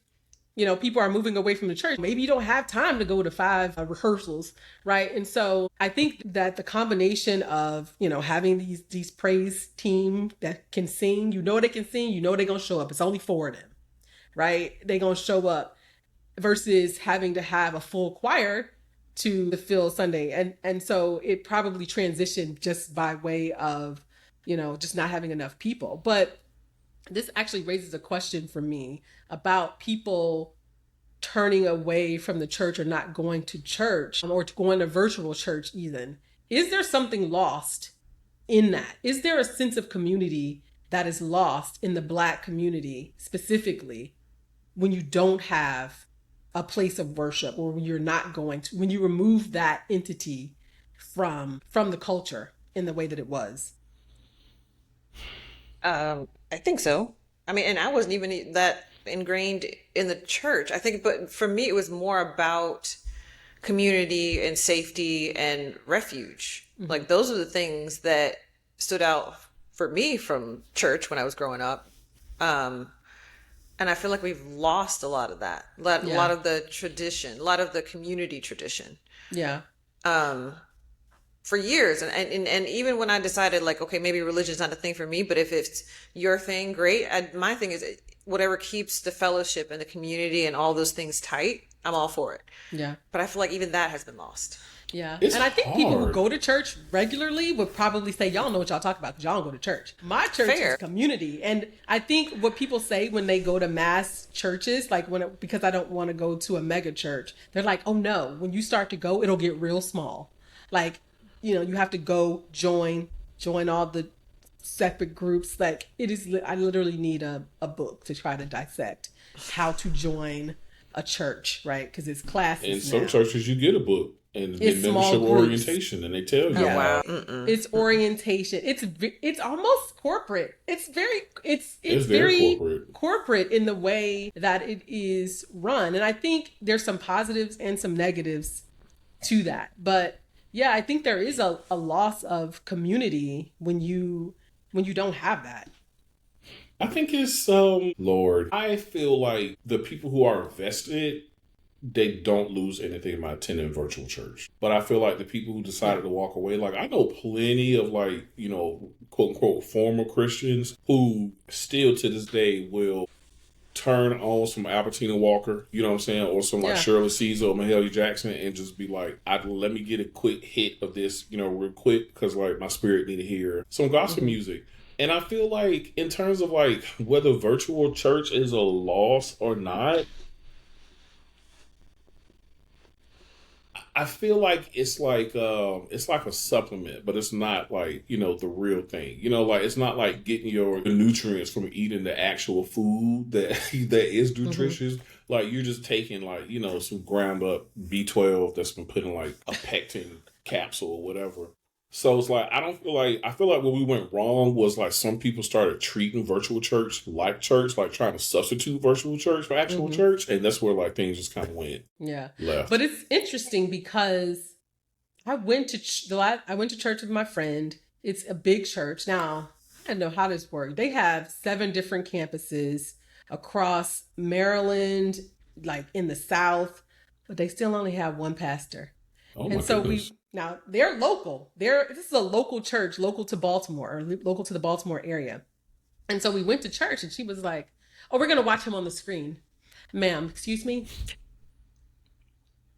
people are moving away from the church, maybe you don't have time to go to 5 rehearsals. Right. And so I think that the combination of, having these praise team that can sing, they can sing, they're going to show up. It's only 4 of them. Right. They're going to show up versus having to have a full choir to fill Sunday. And so it probably transitioned just by way of, just not having enough people. But this actually raises a question for me about people turning away from the church or not going to church or going to virtual church even. Is there something lost in that? Is there a sense of community that is lost in the Black community specifically when you don't have a place of worship, or when you're not going to, when you remove that entity from the culture in the way that it was? I think so. I mean, and I wasn't even that ingrained in the church. I think, but for me, it was more about community and safety and refuge. Mm-hmm. Like, those are the things that stood out for me from church when I was growing up. And I feel like we've lost a lot of that, a lot of the tradition, a lot of the community tradition. Yeah. For years. And even when I decided, like, okay, maybe religion's not a thing for me, but if it's your thing, great. My thing is whatever keeps the fellowship and the community and all those things tight, I'm all for it. Yeah. But I feel like even that has been lost. Yeah. And I think people who go to church regularly would probably say, y'all know what y'all talk about because y'all don't go to church. My church is community. And I think what people say when they go to mass churches, like because I don't want to go to a mega church, they're like, oh no, when you start to go, it'll get real small. Like, you have to go join all the separate groups. Like, I literally need a book to try to dissect how to join a church, right? Because it's classes. In some churches, you get a book. And it's membership orientation, and they tell you. Yeah. Wow. It's orientation. It's almost corporate. It's very corporate in the way that it is run. And I think there's some positives and some negatives to that. But yeah, I think there is a loss of community when you don't have that. I think it's Lord. I feel like the people who are invested, they don't lose anything by attending virtual church. But I feel like the people who decided to walk away, like, I know plenty of, like, quote unquote former Christians who still to this day will turn on some Albertina Walker, you know what I'm saying, or some like Shirley Caesar or Mahalia Jackson, and just be like, let me get a quick hit of this, real quick, because like my spirit need to hear some gospel music. And I feel like in terms of like whether virtual church is a loss or not, I feel like it's like a supplement, but it's not like, the real thing. Like, it's not like getting your nutrients from eating the actual food that is nutritious. Mm-hmm. Like, you're just taking like, some ground up B12 that's been put in like a pectin capsule or whatever. So it's like, I feel like what we went wrong was like some people started treating virtual church, like trying to substitute virtual church for actual church. And that's where like things just kind of went left. But it's interesting because I went to church with my friend. It's a big church. Now, I don't know how this works. They have 7 different campuses. across Maryland, like in the South, but they still only have one pastor. Oh my And so goodness. now they're local. This is a local church, local to Baltimore, or local to the Baltimore area. And so we went to church, and she was like, "Oh, we're gonna watch him on the screen." Ma'am, excuse me?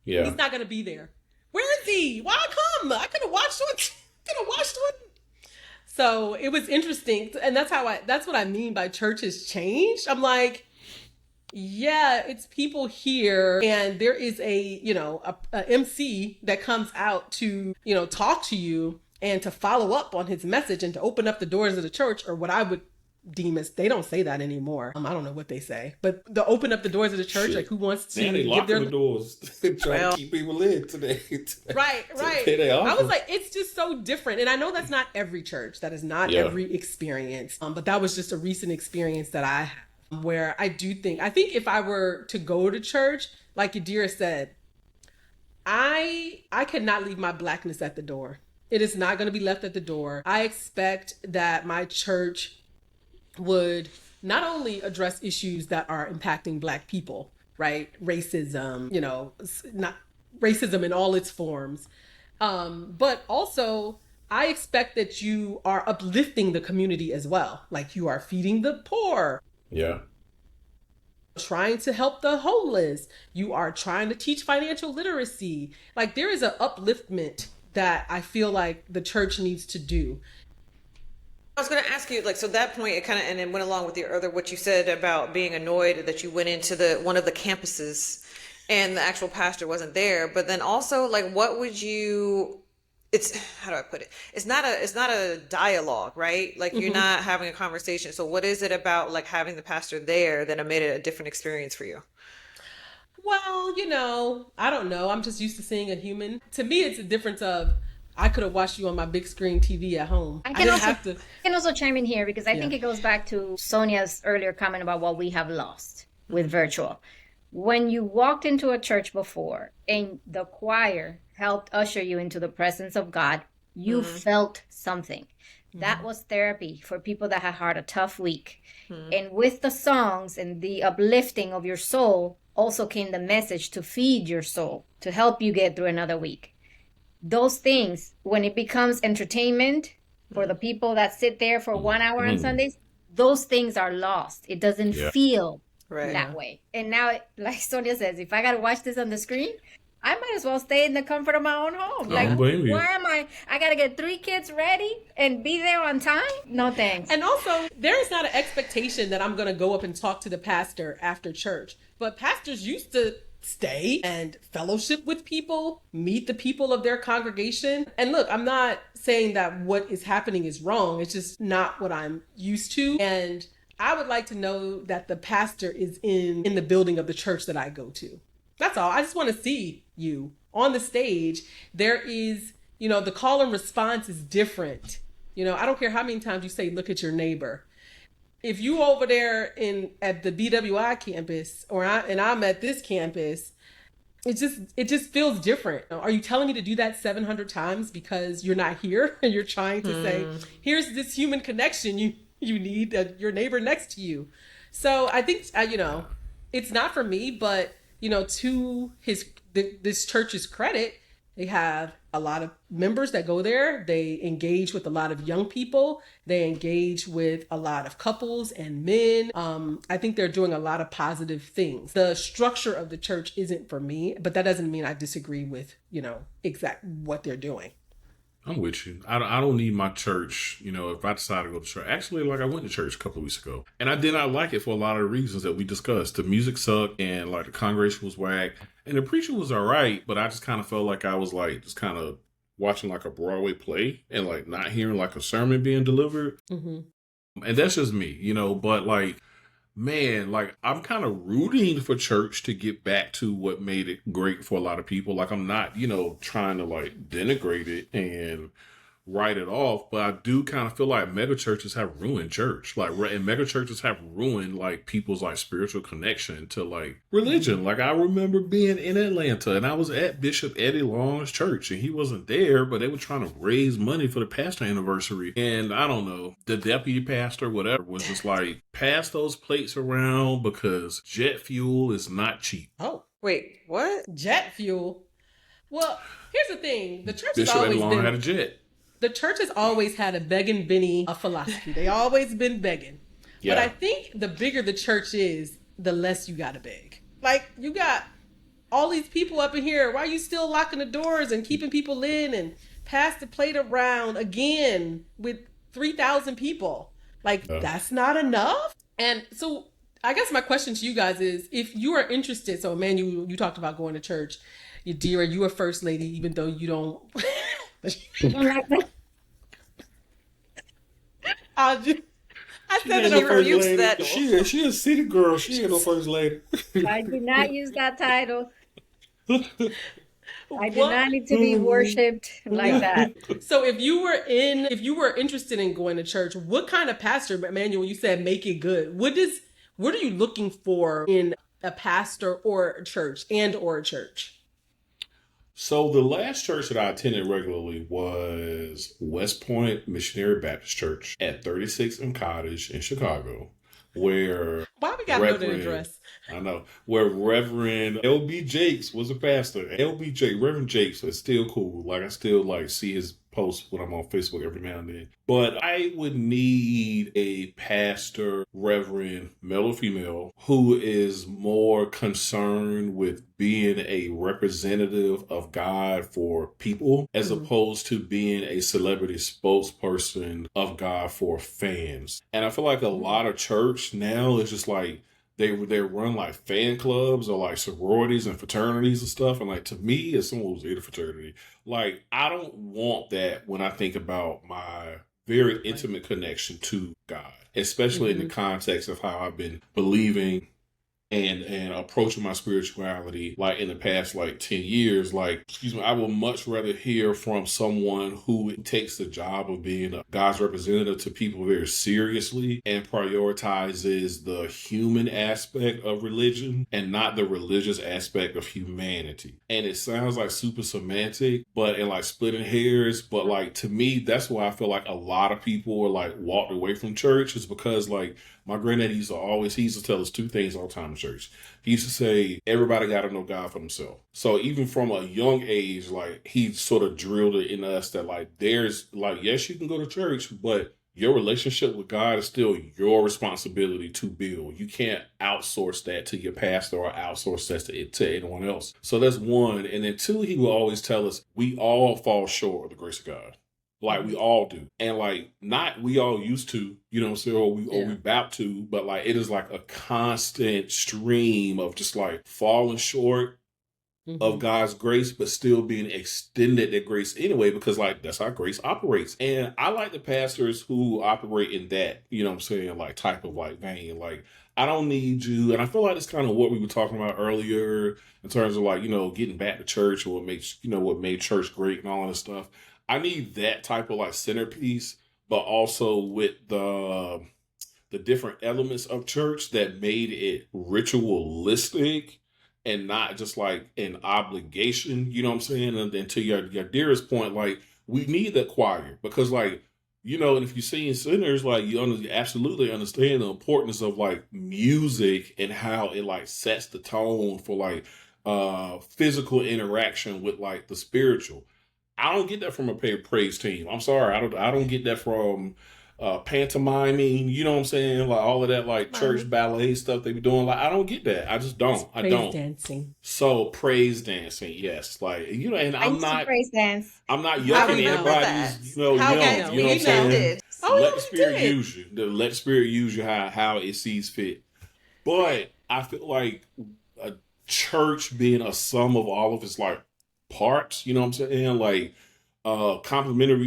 Yeah. He's not gonna be there. Where is he? Why come? I could have watched one. So it was interesting. And that's what I mean by church has changed. I'm like, yeah, it's people here, and there is a MC that comes out to, talk to you and to follow up on his message and to open up the doors of the church, or what I would deem as, they don't say that anymore. I don't know what they say, but the open up the doors of the church, like who wants to they give their the doors, trying to keep people in today. Right. I was like, it's just so different, and I know that's not every church, that is not every experience, but that was just a recent experience that I had, where I think if I were to go to church, like Yadira said, I could not leave my Blackness at the door. It is not going to be left at the door. I expect that my church would not only address issues that are impacting Black people, right? Racism, not racism in all its forms, but also I expect that you are uplifting the community as well. Like, you are feeding the poor. Yeah. Trying to help the homeless. You are trying to teach financial literacy. Like, there is an upliftment that I feel like the church needs to do. I was going to ask you, like, so that point, it kind of, and it went along with your other, what you said about being annoyed that you went into one of the campuses and the actual pastor wasn't there. But then also, like, what would you, how do I put it? It's not a dialogue, right? Like, you're not having a conversation. So what is it about, like, having the pastor there that made it a different experience for you? Well, I don't know. I'm just used to seeing a human. To me, it's a difference of, I could have watched you on my big screen TV at home. I can also chime in here, because I think it goes back to Sonia's earlier comment about what we have lost with virtual. When you walked into a church before and the choir helped usher you into the presence of God, you felt something. That was therapy for people that had had a tough week. And with the songs and the uplifting of your soul also came the message to feed your soul, to help you get through another week. Those things, when it becomes entertainment for the people that sit there for 1 hour on Sundays, those things are lost. It doesn't feel that way. And now, like Sonia says, if I got to watch this on the screen, I might as well stay in the comfort of my own home. Like, why am I got to get 3 kids ready and be there on time? No thanks. And also, there is not an expectation that I'm going to go up and talk to the pastor after church. But pastors used to stay and fellowship with people, meet the people of their congregation. And look, I'm not saying that what is happening is wrong. It's just not what I'm used to. And I would like to know that the pastor is in the building of the church that I go to. That's all. I just want to see you on the stage. There is, the call and response is different. I don't care how many times you say, look at your neighbor. If you over there at the BWI campus, I'm at this campus, it just feels different. Are you telling me to do that 700 times because you're not here and you're trying to say, here's this human connection you need, your neighbor next to you? So I think it's not for me, but to this church's credit, they have a lot of members that go there. They engage with a lot of young people. They engage with a lot of couples and men. I think they're doing a lot of positive things. The structure of the church isn't for me, but that doesn't mean I disagree with, exact what they're doing. I'm with you. I don't need my church, if I decide to go to church. Actually, like, I went to church a couple of weeks ago, and I did not like it for a lot of reasons that we discussed. The music sucked, and like the congregation was whack, and the preacher was all right, but I just kind of felt like I was like just kind of watching like a Broadway play and like not hearing like a sermon being delivered. And that's just me, but like, man, like, I'm kind of rooting for church to get back to what made it great for a lot of people. Like, I'm not, trying to like denigrate it and write it off, but I do kind of feel like mega churches have ruined church. Like, and mega churches have ruined like people's like spiritual connection to like religion. Like, I remember being in Atlanta and I was at Bishop Eddie Long's church and he wasn't there, but they were trying to raise money for the pastor anniversary. And I don't know, the deputy pastor, whatever, was just like, pass those plates around because jet fuel is not cheap. Oh, wait, what? Jet fuel? Well, here's the thing: the church Bishop has always Eddie Long been had a jet. The church has always had a begging Benny philosophy. They always been begging. Yeah. But I think the bigger the church is, the less you gotta beg. Like, you got all these people up in here. Why are you still locking the doors and keeping people in and pass the plate around again with 3,000 people? Like, that's not enough. And so I guess my question to you guys is, if you are interested, so Emmanuel, you talked about going to church. Yadira, you are first lady, even though you don't... I said it over rebukes that. She a city girl. She ain't no first lady. I did not use that title. I did not need to be worshipped like that. So if you were interested in going to church, what kind of pastor, Emmanuel, you said make it good. What are you looking for in a pastor or a church or a church? So the last church that I attended regularly was West Point Missionary Baptist Church at 36 and Cottage in Chicago, where... Why we gotta know the address? I know. Where Reverend L.B. Jakes was a pastor. Reverend Jakes is still cool. Like, I still like see his posts when I'm on Facebook every now and then. But I would need a pastor, reverend, male or female, who is more concerned with being a representative of God for people, as opposed to being a celebrity spokesperson of God for fans. And I feel like a lot of church now is just like, they run like fan clubs or like sororities and fraternities and stuff. And like, to me, as someone who's in a fraternity, like, I don't want that when I think about my very intimate connection to God, especially in the context of how I've been believing and approaching my spirituality, like in the past, like 10 years, like, I would much rather hear from someone who takes the job of being a God's representative to people very seriously and prioritizes the human aspect of religion and not the religious aspect of humanity. And it sounds like super semantic, and like splitting hairs, but like, to me, that's why I feel like a lot of people are like walked away from church, is because like, my granddad he used to tell us two things all the time in church. He used to say, everybody got to know God for themselves. So even from a young age, like, he sort of drilled it in us that like, there's like, yes, you can go to church, but your relationship with God is still your responsibility to build. You can't outsource that to your pastor or outsource that to anyone else. So that's one. And then two, he will always tell us, we all fall short of the grace of God. Like, we all do. And like, not we all used to, you know what I'm saying, or we about to, but like, it is like a constant stream of just like falling short of God's grace, but still being extended that grace anyway, because like, that's how grace operates. And I like the pastors who operate in that, you know what I'm saying, like type of like vein. Like, I don't need you. And I feel like it's kind of what we were talking about earlier in terms of like, you know, getting back to church or what made church great and all of this stuff. I need that type of like centerpiece, but also with the different elements of church that made it ritualistic and not just like an obligation, you know what I'm saying? And then to your dearest point, like, we need that choir because like, you know, and if you're seeing sinners, like, you absolutely understand the importance of like music and how it like sets the tone for like physical interaction with like the spiritual. I don't get that from a praise team. I'm sorry. I don't get that from pantomiming, you know what I'm saying? Like all of that, like church ballet stuff they be doing. Like, I don't get that. I just don't. I don't. Dancing. So praise dancing, yes. Like, you know, and I'm not praise dance. I'm not yucking anybody's, you know what I'm saying? Let the Spirit use you. Let the Spirit use you how it sees fit. But I feel like a church being a sum of all of its like parts, you know what I'm saying? Like complementing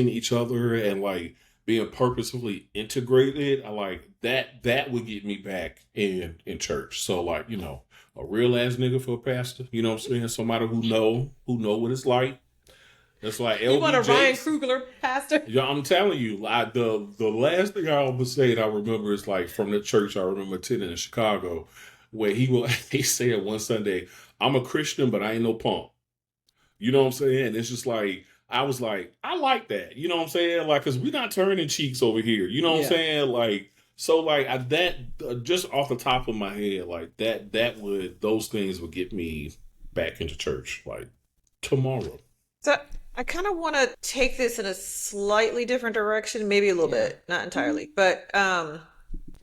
each other and like being purposefully integrated. I like that would get me back in church. So like, you know, a real ass nigga for a pastor, you know what I'm saying? Somebody who know what it's like That's like You want a LBJ. Ryan Coogler pastor? Yeah, I'm telling you, the last thing I always say, I remember is like from the church I remember attending in Chicago, where he said one Sunday, "I'm a Christian, but I ain't no punk." You know what I'm saying? And it's just like, I was like, I like that. You know what I'm saying? Like, because we're not turning cheeks over here. You know what I'm saying? Like, so like just off the top of my head, like those things would get me back into church like tomorrow. So I kind of want to take this in a slightly different direction, maybe a little bit, not entirely, but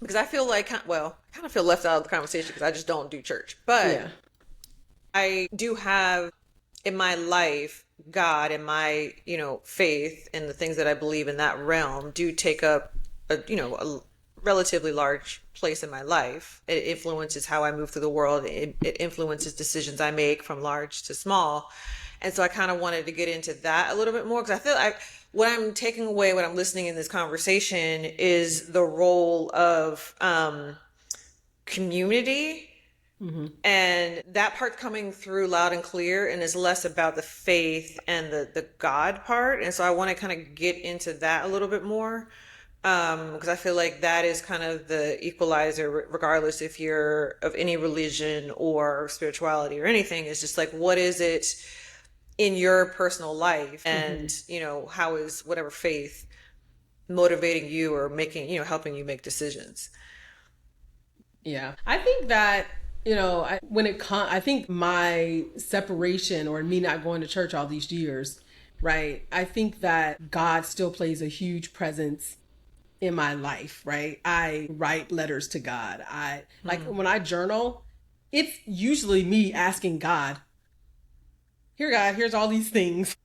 because I feel like, well, I kind of feel left out of the conversation because I just don't do church, but I do have in my life, God and my, faith and the things that I believe in that realm do take up a relatively large place in my life. It influences how I move through the world. It influences decisions I make from large to small. And so I kind of wanted to get into that a little bit more because I feel like what I'm taking away when I'm listening in this conversation is the role of community. Mm-hmm. And that part coming through loud and clear and is less about the faith and the God part. And so I want to kind of get into that a little bit more because I feel like that is kind of the equalizer, regardless if you're of any religion or spirituality or anything. It's just like, what is it in your personal life? And, how is whatever faith motivating you or making, helping you make decisions? Yeah. I think that I think my separation or me not going to church all these years, right? I think that God still plays a huge presence in my life, right? I write letters to God. When I journal, it's usually me asking God, here, God, here's all these things.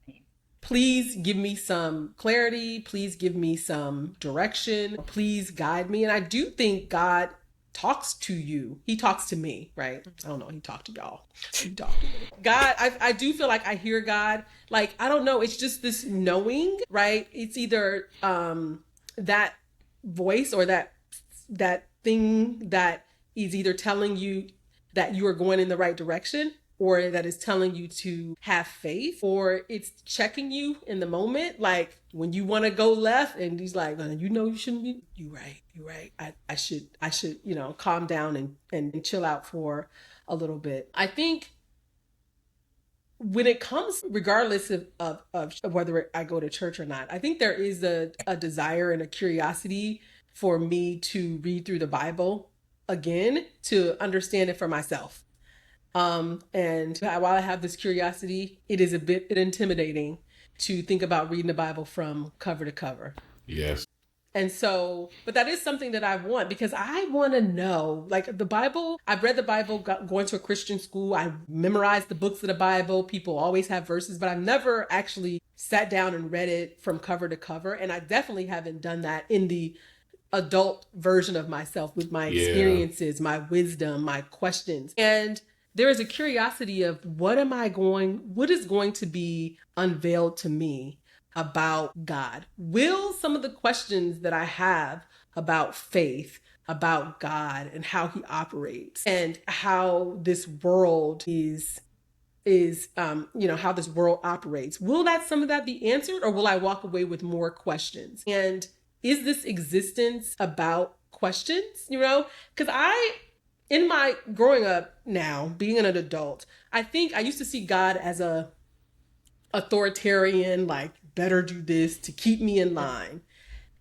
Please give me some clarity. Please give me some direction. Please guide me. And I do think God talks to you. He talks to me, right? I don't know. He talked to y'all. He talked to me. God, I do feel like I hear God. Like, I don't know. It's just this knowing, right? It's either that voice or that thing that is either telling you that you are going in the right direction or that is telling you to have faith, or it's checking you in the moment. Like when you want to go left and he's like, you shouldn't be, you're right. I should, calm down and chill out for a little bit. I think when it comes, regardless of whether I go to church or not, I think there is a desire and a curiosity for me to read through the Bible again, to understand it for myself. And while I have this curiosity, it is a bit intimidating to think about reading the Bible from cover to cover. Yes. And so, but that is something that I want because I want to know, like the Bible, I've read the Bible going to a Christian school. I memorized the books of the Bible. People always have verses, but I've never actually sat down and read it from cover to cover. And I definitely haven't done that in the adult version of myself with my experiences, my wisdom, my questions. And there is a curiosity of what is going to be unveiled to me about God? Will some of the questions that I have about faith, about God and how he operates and how this world how this world operates, will some of that be answered, or will I walk away with more questions? And is this existence about questions? Because in my growing up now, being an adult, I think I used to see God as a authoritarian, like better do this to keep me in line.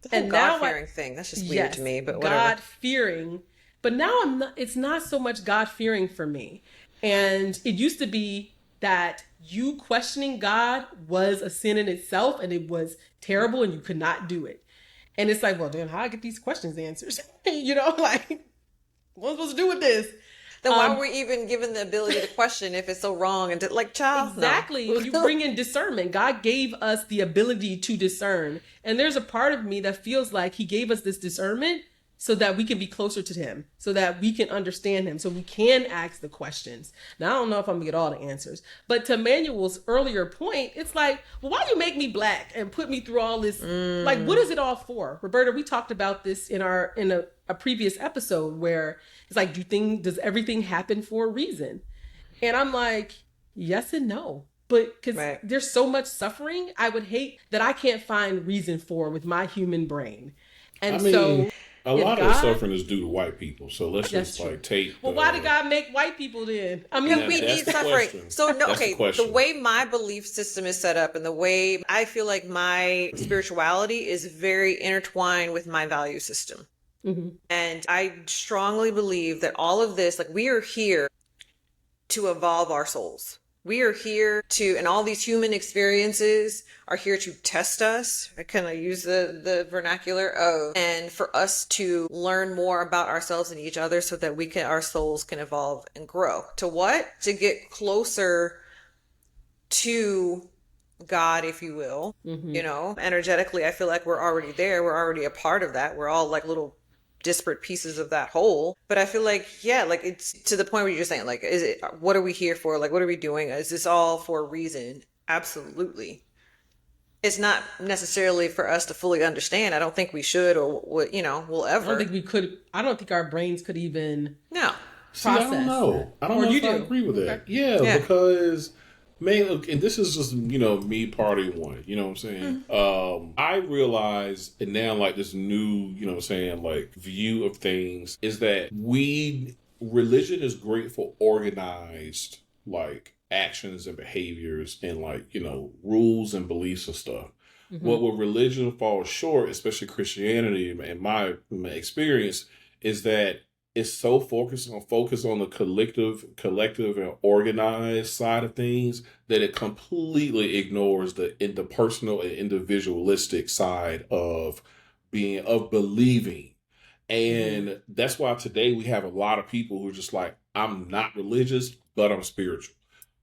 The whole God-fearing thing, that's just weird to me, but whatever. God-fearing, but now it's not so much God-fearing for me. And it used to be that you questioning God was a sin in itself and it was terrible and you could not do it. And it's like, well, then how do I get these questions answers? What am I supposed to do with this? Then why were we even given the ability to question if it's so wrong and child? Exactly. No. You bring in discernment. God gave us the ability to discern. And there's a part of me that feels like he gave us this discernment so that we can be closer to him, so that we can understand him, so we can ask the questions. Now, I don't know if I'm gonna get all the answers, but to Manuel's earlier point, it's like, well, why do you make me black and put me through all this? Like, what is it all for? Roberta, we talked about this in a previous episode where it's like, does everything happen for a reason? And I'm like, yes and no. But because there's so much suffering, I would hate that I can't find reason for with my human brain. And so a lot of the suffering is due to white people. So let's just take. Well, why did God make white people then? I mean, we need suffering. So the way my belief system is set up and the way I feel like my spirituality is very intertwined with my value system. Mm-hmm. And I strongly believe that all of this, like, we are here to evolve our souls. We are here to, and all these human experiences are here to test us. I kind of use the vernacular of, and for us to learn more about ourselves and each other so that our souls can evolve and grow. To what? To get closer to God, if you will. Mm-hmm. Energetically, I feel like we're already there. We're already a part of that. We're all like little disparate pieces of that whole. But I feel like, it's to the point where you're saying, like, what are we here for? Like, what are we doing? Is this all for a reason? Absolutely. It's not necessarily for us to fully understand. I don't think we should, or we'll ever. I don't think we could. I don't think our brains could even process. See, I don't know if I agree with that. Yeah, because and this is just, me party one, you know what I'm saying? Mm-hmm. I realize, and now like this new, like view of things is that religion is great for organized like actions and behaviors and like, rules and beliefs and stuff. Mm-hmm. What religion falls short, especially Christianity, in my experience, is that it's so focused on the collective and organized side of things that it completely ignores the personal and individualistic side of believing. And that's why today we have a lot of people who are just like, I'm not religious, but I'm spiritual.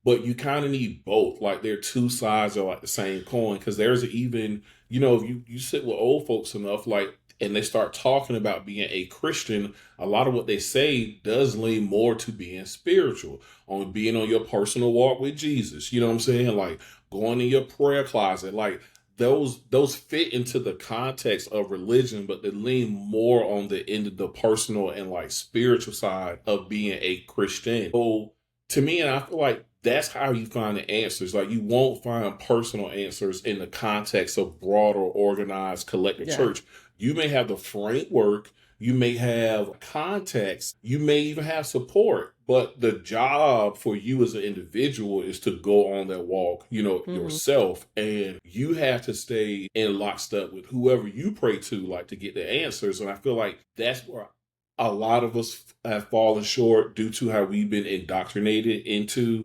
But you kind of need both. Like, they're two sides of like the same coin. Because there's even, if you sit with old folks enough, like, and they start talking about being a Christian, a lot of what they say does lean more to being spiritual, on being on your personal walk with Jesus. You know what I'm saying? Like going in your prayer closet, like those fit into the context of religion, but they lean more on the end of the personal and like spiritual side of being a Christian. So to me, and I feel like that's how you find the answers. Like, you won't find personal answers in the context of broader, organized, collective church. You may have the framework, you may have context, you may even have support, but the job for you as an individual is to go on that walk, yourself, and you have to stay in lockstep with whoever you pray to, like, to get the answers. And I feel like that's where a lot of us have fallen short due to how we've been indoctrinated into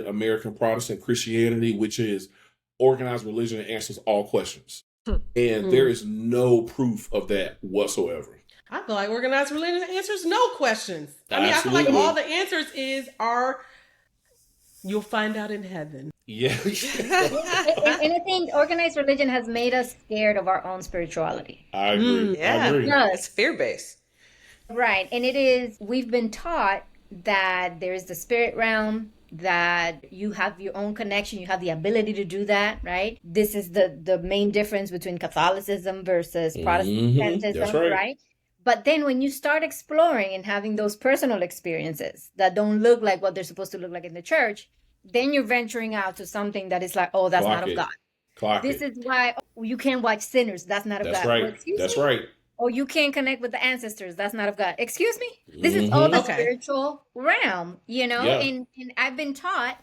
American Protestant Christianity, which is organized religion that answers all questions. And there is no proof of that whatsoever. I feel like organized religion answers no questions. Absolutely. I feel like all the answers are you'll find out in heaven. Yeah. and I think organized religion has made us scared of our own spirituality. I agree. Yeah. I agree. It's fear-based. Right. And we've been taught that there is the spirit realm, that you have your own connection, you have the ability to do that, right? This is the main difference between Catholicism versus Protestantism, That's right? But then when you start exploring and having those personal experiences that don't look like what they're supposed to look like in the church, then you're venturing out to something that is like, oh, that's not of God. This is why you can't watch Sinners. That's not of God. Right. That's right. Or you can't connect with the ancestors. That's not of God. Excuse me? This is all the spiritual realm, And I've been taught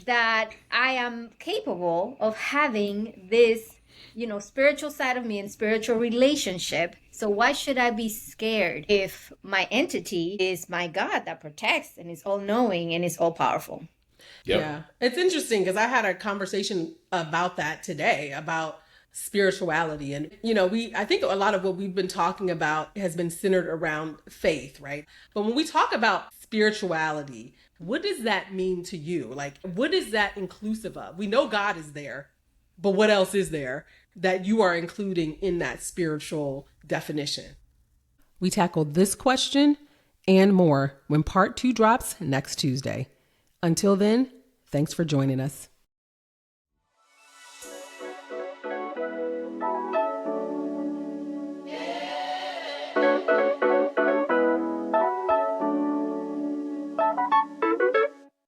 that I am capable of having this, spiritual side of me and spiritual relationship. So why should I be scared if my entity is my God that protects and is all-knowing and is all-powerful? Yep. Yeah. It's interesting because I had a conversation about that today, about spirituality. And, I think a lot of what we've been talking about has been centered around faith, right? But when we talk about spirituality, what does that mean to you? Like, what is that inclusive of? We know God is there, but what else is there that you are including in that spiritual definition? We tackled this question and more when part 2 drops next Tuesday. Until then, thanks for joining us.